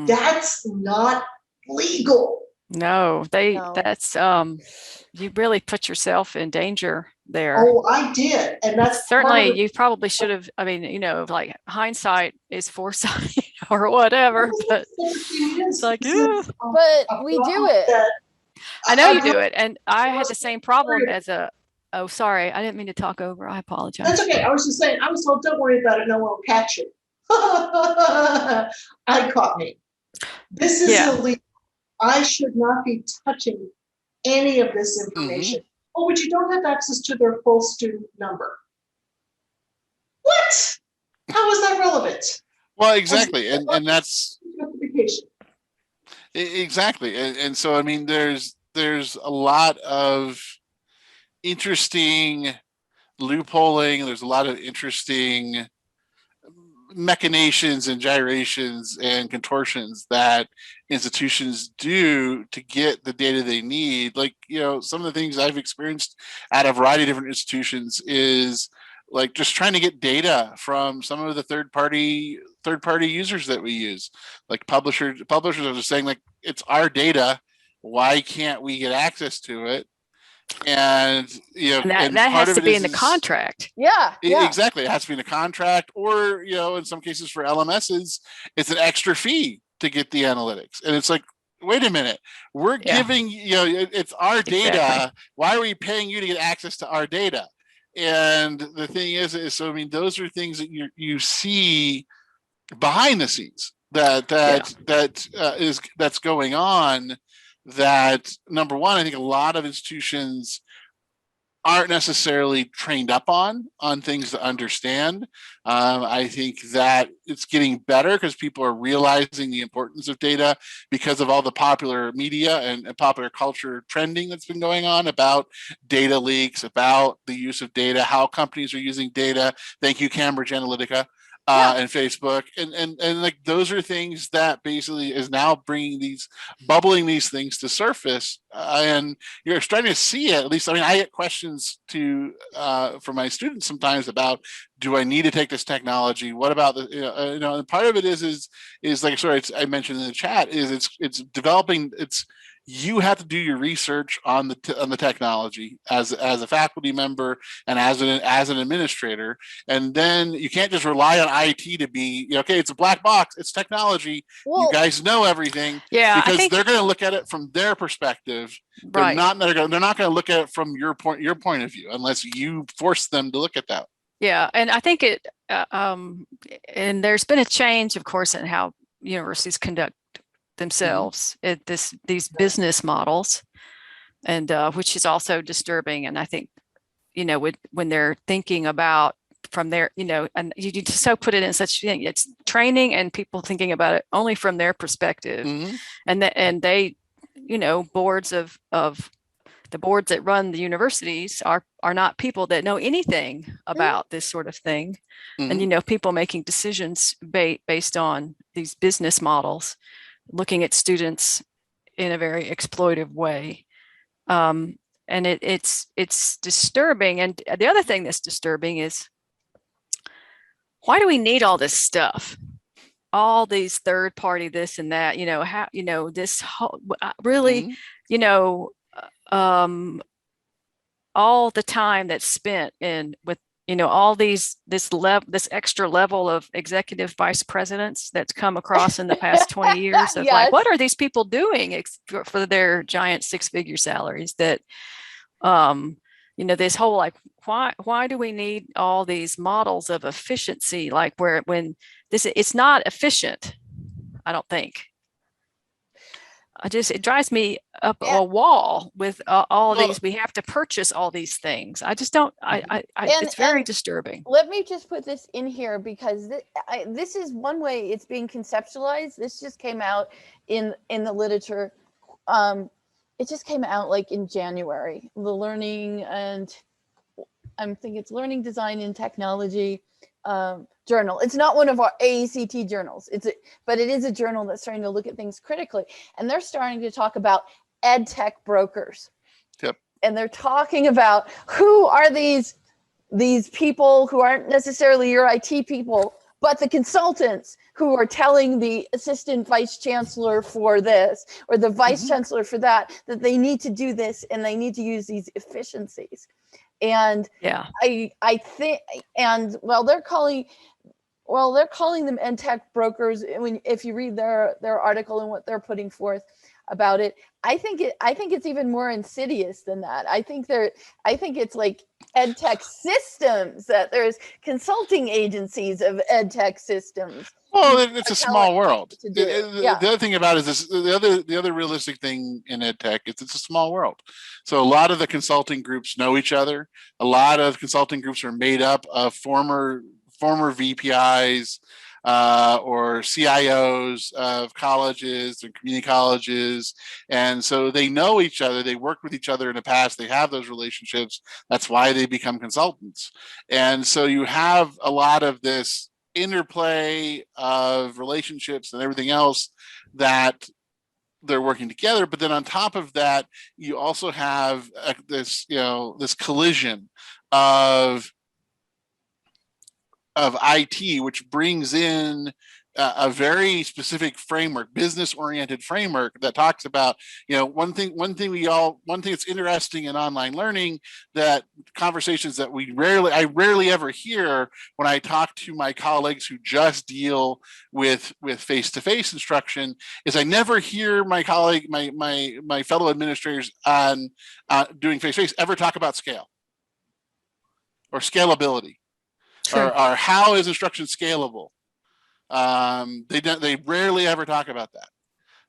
Speaker 8: That's not legal.
Speaker 7: No, that's you really put yourself in danger there.
Speaker 8: Oh, I did. And that's
Speaker 7: certainly, you probably should have, like hindsight is foresight or whatever, but it's like,
Speaker 4: but we do it.
Speaker 7: I know you do it. And I had the same problem as a Oh, sorry. I didn't mean to talk over. I apologize.
Speaker 8: That's okay. I was just saying, I was told, don't worry about it. No one will catch you. I caught me. This is illegal. I should not be touching any of this information. Oh, but you don't have access to their full student number. What? How is that relevant?
Speaker 5: Well, exactly. And that's
Speaker 8: justification.
Speaker 5: Exactly. And so, I mean, there's a lot of interesting loopholing. There's a lot of interesting machinations and gyrations and contortions that institutions do to get the data they need. Like, you know, some of the things I've experienced at a variety of different institutions is like just trying to get data from some of the third party users that we use. Like publishers are just saying, like, it's our data, why can't we get access to it? And you know,
Speaker 7: and that has to be in the contract.
Speaker 4: Yeah.
Speaker 5: Exactly. It has to be in a contract, or, you know, in some cases for LMSs, it's an extra fee to get the analytics. And it's like, wait a minute, we're giving, you know, it's our data. Exactly. Why are we paying you to get access to our data? And the thing is so, I mean, those are things that you see behind the scenes that's going on. That, number one, I think a lot of institutions aren't necessarily trained up on things to understand. I think that it's getting better because people are realizing the importance of data because of all the popular media and popular culture trending that's been going on about data leaks, about the use of data, how companies are using data. Thank you, Cambridge Analytica. And Facebook, and like those are things that basically is now bubbling these things to surface, and you're starting to see it. At least, I mean, I get questions from my students sometimes about, do I need to take this technology? What about the, you know, and part of it is like, sorry, I mentioned in the chat, is it's developing, you have to do your research on the technology as a faculty member and as an administrator, and then you can't just rely on IT to be, okay, it's a black box, it's technology. Well, you guys know everything, because they're going to look at it from their perspective. They're not going to look at it from your point of view unless you force them to look at that.
Speaker 7: Yeah, and I think and there's been a change, of course, in how universities conduct themselves these business models, and which is also disturbing. And I think, when they're thinking about from their, and you just so put it in such, it's training and people thinking about it only from their perspective, and they, boards of the boards that run the universities are not people that know anything about this sort of thing, and people making decisions based on these business models, looking at students in a very exploitive way. And it's disturbing. And the other thing that's disturbing is, why do we need all this stuff? All these third party, this and that, how, this whole, really, all the time that's spent with all this extra level of executive vice presidents that's come across in the past 20 years of like, what are these people doing for their giant 6-figure salaries? That this whole, like, why do we need all these models of efficiency, like it's not efficient, I don't think. It drives me up a wall with all these. We have to purchase all these things. I just don't. It's very disturbing.
Speaker 4: Let me just put this in here, because this is one way it's being conceptualized. This just came out in the literature. It just came out like in January. The learning, and I think it's Learning Design and Technology journal. It's not one of our AECT journals, but it is a journal that's starting to look at things critically, and they're starting to talk about ed tech brokers.
Speaker 5: Yep.
Speaker 4: And they're talking about, who are these people who aren't necessarily your IT people, but the consultants who are telling the assistant vice chancellor for this or the vice chancellor for that they need to do this and they need to use these efficiencies. And I think, and they're calling them ed tech brokers. If you read their article and what they're putting forth, about it. I think it's even more insidious than that. I think it's like ed tech systems, that there's consulting agencies of ed tech systems.
Speaker 5: Well, it's a small world.
Speaker 4: Yeah.
Speaker 5: The other thing about it is the other realistic thing in ed tech is it's a small world. So a lot of the consulting groups know each other. A lot of consulting groups are made up of former VPIs or CIOs of colleges and community colleges. And so they know each other. They worked with each other in the past. They have those relationships. That's why they become consultants. And so you have a lot of this interplay of relationships and everything else that they're working together. But then on top of that, you also have this collision of IT, which brings in a very specific framework, business-oriented framework that talks about, one thing that's interesting in online learning, that conversations that I rarely ever hear when I talk to my colleagues who just deal with face-to-face instruction, is I never hear my colleague, my fellow administrators on doing face-to-face ever talk about scale or scalability.
Speaker 7: Sure.
Speaker 5: Or how is instruction scalable? They rarely ever talk about that.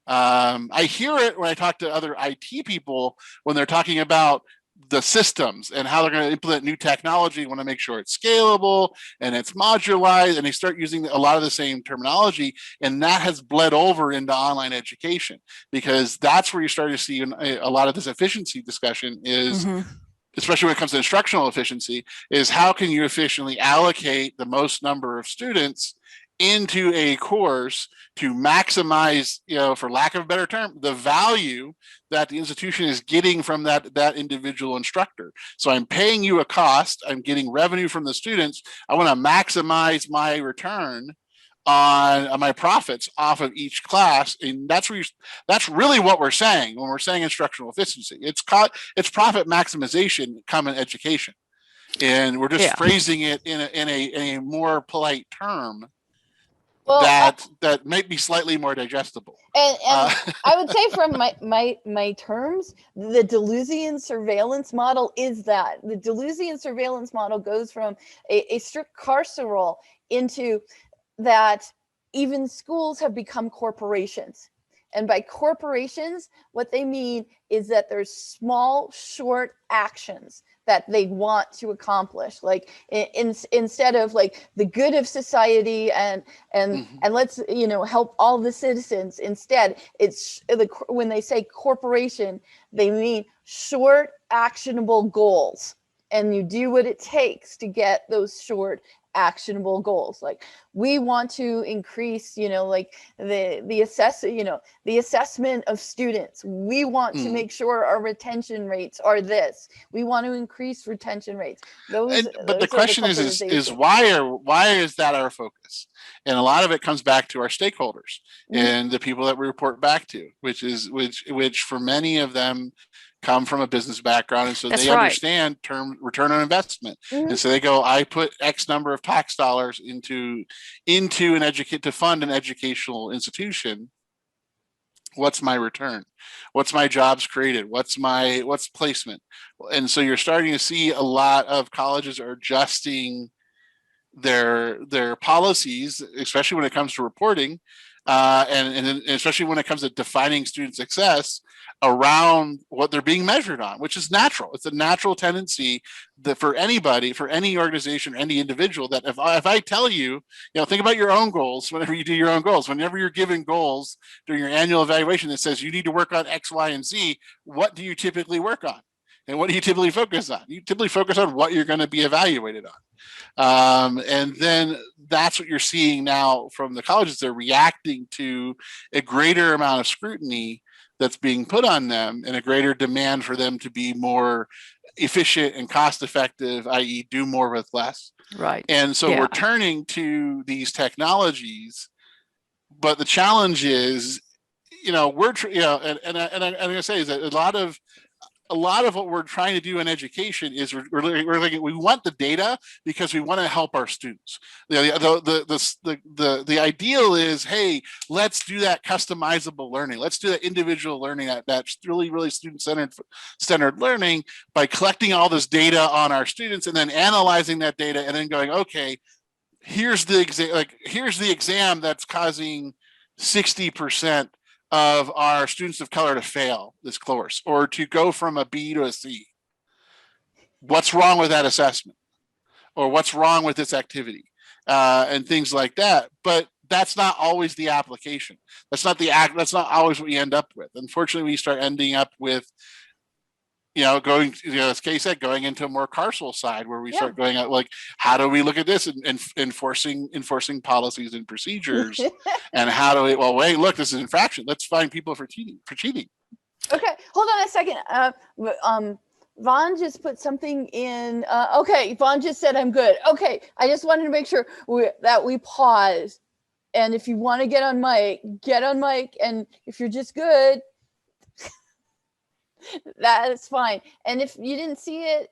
Speaker 5: I hear it when I talk to other IT people when they're talking about the systems and how they're going to implement new technology, want to make sure it's scalable and it's modularized, and they start using a lot of the same terminology, and that has bled over into online education, because that's where you start to see a lot of this efficiency discussion is. Mm-hmm. Especially when it comes to instructional efficiency, is how can you efficiently allocate the most number of students into a course to maximize, for lack of a better term, the value that the institution is getting from that individual instructor. So I'm paying you a cost, I'm getting revenue from the students, I want to maximize my return on my profits off of each class. And that's really what we're saying when we're saying instructional efficiency. It's profit maximization come in education, and we're just phrasing it in a more polite term that might be slightly more digestible.
Speaker 4: And I would say from my terms, the Deleuzian surveillance model is that. The Deleuzian surveillance model goes from a strict carceral into that even schools have become corporations. And by corporations, what they mean is that there's small, short actions that they want to accomplish. Like instead of like the good of society and let's, help all the citizens. Instead, it's when they say corporation, they mean short, actionable goals. And you do what it takes to get those short, actionable goals. Like we want to increase, the assessment of students. We want to make sure our retention rates are this. We want to increase retention rates.
Speaker 5: But the question is why is that our focus? And a lot of it comes back to our stakeholders and the people that we report back to, which for many of them come from a business background, and so they understand return on investment. And so they go, I put X number of tax dollars into to fund an educational institution. What's my return? What's my jobs created? What's placement? And so you're starting to see a lot of colleges are adjusting their policies, especially when it comes to reporting, and especially when it comes to defining student success around what they're being measured on, which is natural. It's a natural tendency that for anybody, for any organization, or any individual, that if I tell you, think about your own goals. Whenever you do your own goals, whenever you're given goals during your annual evaluation that says you need to work on X, Y, and Z, what do you typically work on? And what do you typically focus on? You typically focus on what you're going to be evaluated on. And then that's what you're seeing now from the colleges. They're reacting to a greater amount of scrutiny that's being put on them and a greater demand for them to be more efficient and cost effective, i.e. do more with less. Right. And so we're turning to these technologies, but the challenge is, and I'm going to say is that a lot of a lot of what we're trying to do in education is we want the data because we want to help our students. The ideal is, hey, let's do that customizable learning. Let's do that individual learning, that's really student-centered learning by collecting all this data on our students and then analyzing that data and then going, okay, here's the exam that's causing 60% of our students of color to fail this course or to go from a B to a C. What's wrong with that assessment? Or what's wrong with this activity? And things like that. But that's not always the application. That's not always what we end up with. Unfortunately, we start ending up with, going, as Kay said, going into a more carceral side where we start going out like, how do we look at this and enforcing policies and procedures? And how do we, well, wait, look, this is infraction. Let's find people for cheating.
Speaker 4: Okay, hold on a second. Vaughn just put something in. Okay, Vaughn just said I'm good. Okay, I just wanted to make sure that we pause. And if you want to get on mic, and if you're just good, that is fine. And if you didn't see it,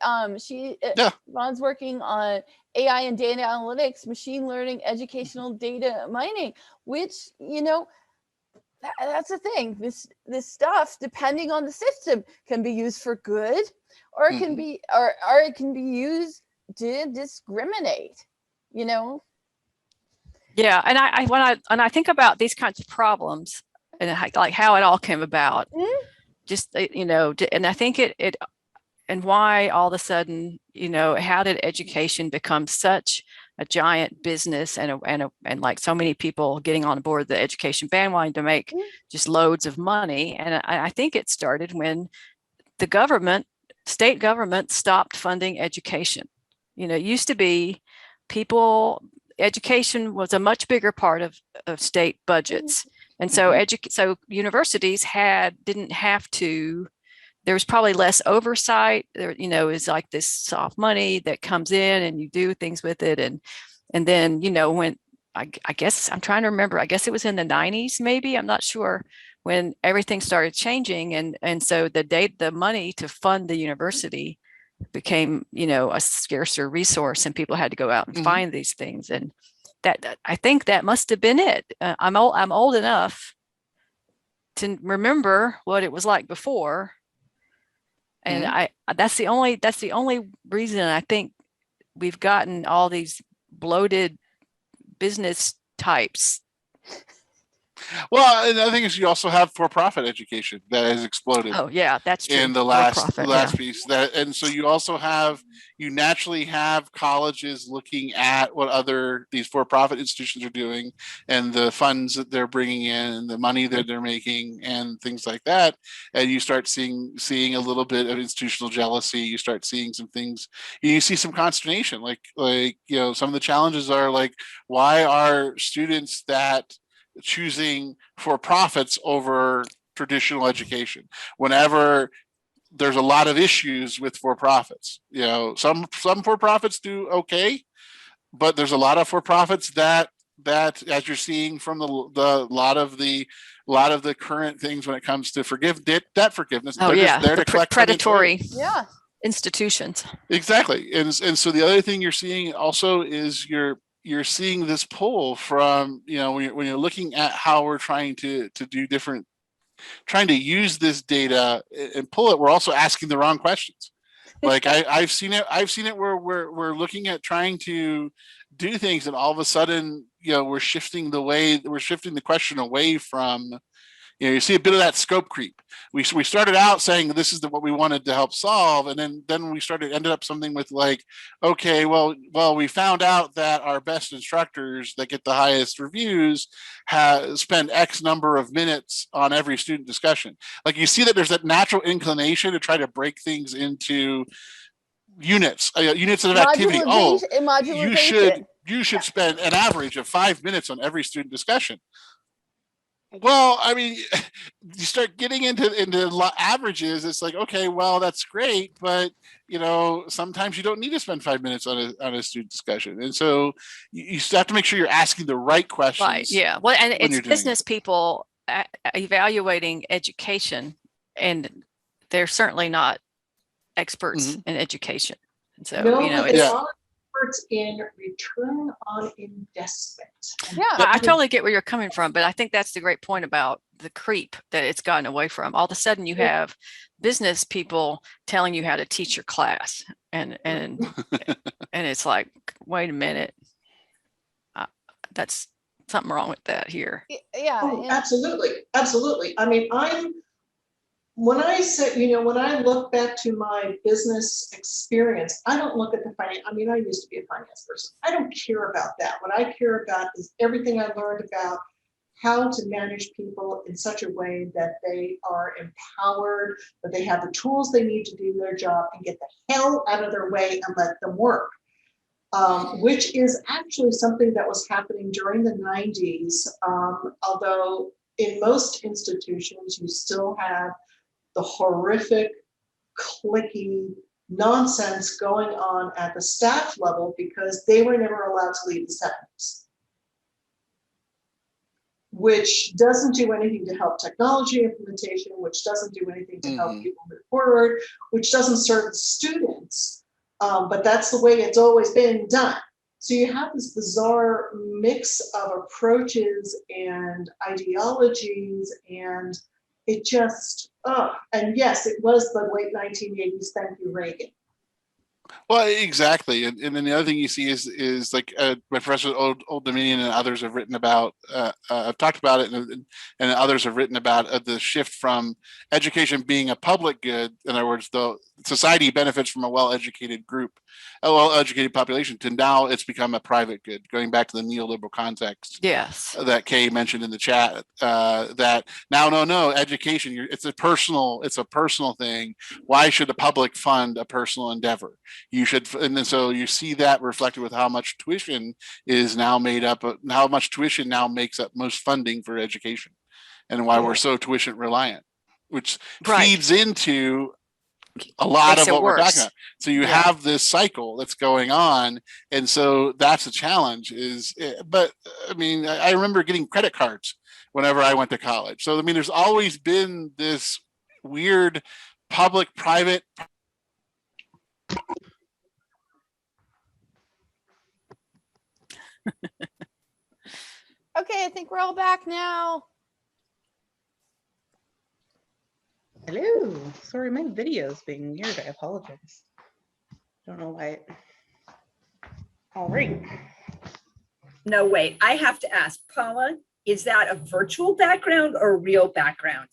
Speaker 4: Vaughn's working on AI and data analytics, machine learning, educational data mining, which, that's the thing. This stuff, depending on the system, can be used for good, or it can be, or it can be used to discriminate.
Speaker 7: Yeah, and when I think about these kinds of problems and like how it all came about, and I think it and why all of a sudden, how did education become such a giant business and like so many people getting on board the education bandwagon to make just loads of money? And I think it started when the state government stopped funding education. It used to be education was a much bigger part of state budgets. And so so universities didn't have to, there was probably less oversight. There, is like this soft money that comes in and you do things with it. And then, when I guess I'm trying to remember, I guess it was in the 90s, maybe, I'm not sure, when everything started changing. And so the money to fund the university became, a scarcer resource and people had to go out and find these things. And that, I think that must have been it. I'm old enough to remember what it was like before. And that's the only reason I think we've gotten all these bloated business types.
Speaker 5: Well, another thing is you also have for-profit education that has exploded.
Speaker 7: Oh yeah, that's true.
Speaker 5: In the last piece, and so you naturally have colleges looking at what these for-profit institutions are doing and the funds that they're bringing in and the money that they're making and things like that. And you start seeing a little bit of institutional jealousy. You start seeing some things. You see some consternation, like some of the challenges are like, why are students that choosing for profits over traditional education whenever there's a lot of issues with for-profits? Some for-profits do okay, but there's a lot of for-profits that as you're seeing from the lot of the current things when it comes to debt forgiveness.
Speaker 7: Oh,
Speaker 5: they're just there to collect
Speaker 7: predatory institutions.
Speaker 5: Exactly. And so the other thing you're seeing also is you're seeing this pull from, when you're looking at how we're trying to use this data and pull it, we're also asking the wrong questions. Like I've seen it where we're looking at trying to do things and all of a sudden, we're shifting the question away from, you see a bit of that scope creep. We started out saying this is what we wanted to help solve, and then we ended up something with like, okay, well, we found out that our best instructors that get the highest reviews spend X number of minutes on every student discussion. Like you see that there's that natural inclination to try to break things into units of activity. Oh, you should spend an average of 5 minutes on every student discussion. Well, I mean, you start getting into averages. It's like, okay, well, that's great, but sometimes you don't need to spend 5 minutes on a student discussion, and so you have to make sure you're asking the right questions.
Speaker 7: Right. Yeah. Well, and it's business people evaluating education, and they're certainly not experts in education. And so,
Speaker 8: No,
Speaker 7: you know,
Speaker 8: but they
Speaker 7: it's,
Speaker 8: are experts in return on investment.
Speaker 4: Yeah.
Speaker 7: I totally get where you're coming from, but I think that's the great point about the creep that it's gotten away from. All of a sudden you have business people telling you how to teach your class, and it's like, wait a minute, that's something wrong with that here.
Speaker 4: Yeah.
Speaker 8: Oh, absolutely. Absolutely. I mean, when I said, you know, when I look back to my business experience, I don't look at the finance. I mean, I used to be a finance person. I don't care about that. What I care about is everything I learned about how to manage people in such a way that they are empowered, that they have the tools they need to do their job and get the hell out of their way and let them work. Which is actually something that was happening during the 90s, although in most institutions you still have the horrific, cliquey nonsense going on at the staff level because they were never allowed to leave the settings, which doesn't do anything to help technology implementation, which doesn't do anything to help people move forward, which doesn't serve the students. But that's the way it's always been done. So you have this bizarre mix of approaches and ideologies, and it just, and yes, it was the late 1980s, thank you, Reagan.
Speaker 5: Well, exactly, and then the other thing you see is like my professor at Old Dominion and others have written about. I've talked about it, and others have written about the shift from education being a public good. In other words, the society benefits from a well-educated group, a well-educated population, to now it's become a private good. Going back to the neoliberal context,
Speaker 7: yes,
Speaker 5: that Kay mentioned in the chat, that now no education, it's a personal thing. Why should the public fund a personal endeavor? You should, and then so you see that reflected with how much tuition is now made up, how much tuition now makes up most funding for education, and why we're so tuition reliant, which feeds into a lot of what we're talking about. So you have this cycle that's going on, and so that's a challenge. But I mean, I remember getting credit cards whenever I went to college. So I mean, there's always been this weird public-private.
Speaker 4: Okay, I think we're all back now.
Speaker 1: Hello. Sorry, my video's being weird. I apologize. Don't know why. All right.
Speaker 2: No, wait, I have to ask, Paula, is that a virtual background or a real background?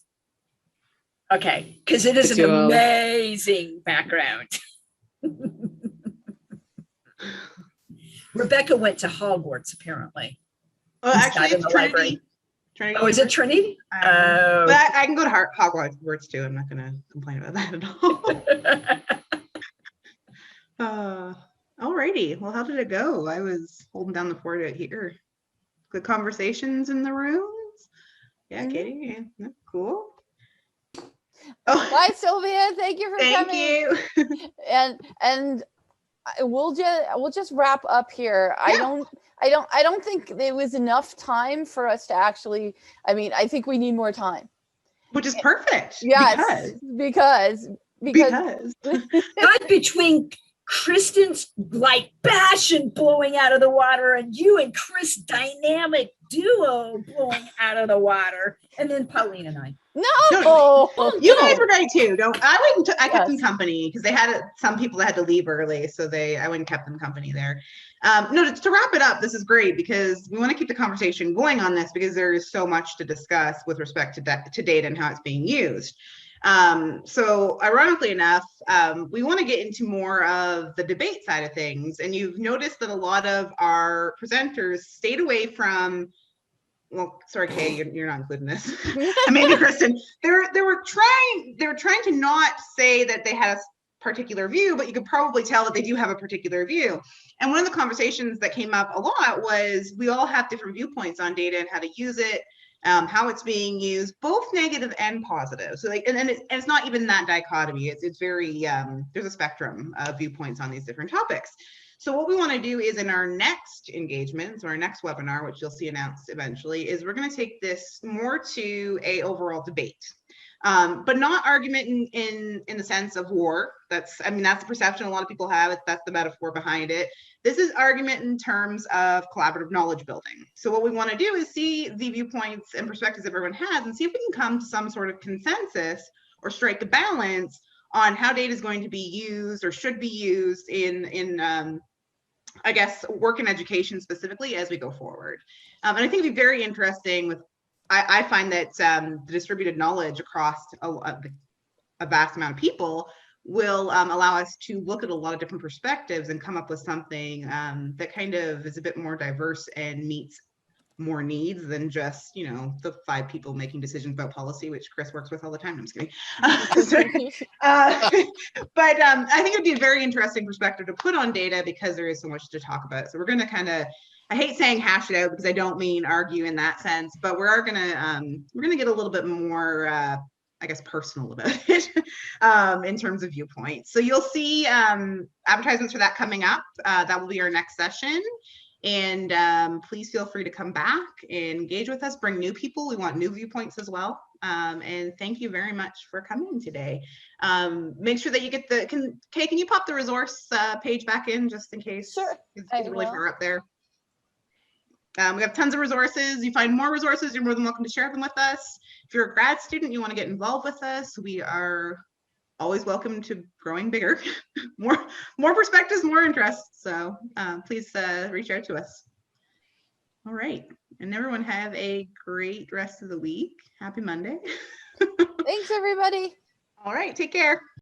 Speaker 2: Okay, because it is an amazing background. Rebecca went to Hogwarts, apparently.
Speaker 1: Well, actually, it's Trinity.
Speaker 2: Oh, is it Trinity?
Speaker 1: But I can go to Hogwarts too. I'm not going to complain about that at all. Alrighty. Well, how did it go? I was holding down the fort out here. Good conversations in the rooms. Yeah, Katie. Yeah, cool.
Speaker 4: Oh. Bye, Sylvia. Thank you for coming.
Speaker 1: Thank you.
Speaker 4: and we'll just wrap up here. Yeah. I don't think there was enough time for us to actually. I mean, I think we need more time.
Speaker 1: Which is perfect.
Speaker 4: Yes, because
Speaker 2: not between Kristin's like passion blowing out of the water and you and Chris dynamic duo blowing out of the water, and then Pauline and I.
Speaker 4: No,
Speaker 1: you guys were great too. I kept them company because they had some people that had to leave early, so I went and kept them company there. To wrap it up, this is great because we want to keep the conversation going on this because there is so much to discuss with respect to data and how it's being used. So ironically enough, we want to get into more of the debate side of things, and you've noticed that a lot of our presenters stayed away from. Well, sorry, Kay, you're not including this. And maybe Kristin. They were trying to not say that they had a particular view, but you could probably tell that they do have a particular view. And one of the conversations that came up a lot was we all have different viewpoints on data and how to use it, how it's being used, both negative and positive. So and it's not even that dichotomy. It's very there's a spectrum of viewpoints on these different topics. So what we want to do is in our next engagements or our next webinar, which you'll see announced eventually, is we're going to take this more to a overall debate. but not argument in the sense of war. That's the perception a lot of people have. That's the metaphor behind it. This is argument in terms of collaborative knowledge building. So what we want to do is see the viewpoints and perspectives everyone has and see if we can come to some sort of consensus or strike a balance on how data is going to be used or should be used in I guess, work in education specifically as we go forward. And I think it'd be very interesting with, I find that the distributed knowledge across a vast amount of people will allow us to look at a lot of different perspectives and come up with something that kind of is a bit more diverse and meets more needs than just, the 5 people making decisions about policy, which Chris works with all the time. I'm just kidding. But I think it'd be a very interesting perspective to put on data because there is so much to talk about. So we're going to kind of, I hate saying hash it out because I don't mean argue in that sense, but we're going to get a little bit more, I guess, personal about it in terms of viewpoints. So you'll see advertisements for that coming up. That will be our next session. And please feel free to come back and engage with us, bring new people. We want new viewpoints as well. And thank you very much for coming today. Make sure that you get can you pop the resource page back in just in case?
Speaker 4: Sure.
Speaker 1: It's really far up there. We have tons of resources. You find more resources, you're more than welcome to share them with us. If you're a grad student, you want to get involved with us, we are always welcome to growing bigger. more perspectives, more interests. So please reach out to us. All right. And everyone have a great rest of the week. Happy Monday.
Speaker 4: Thanks, everybody.
Speaker 1: All right. Take care.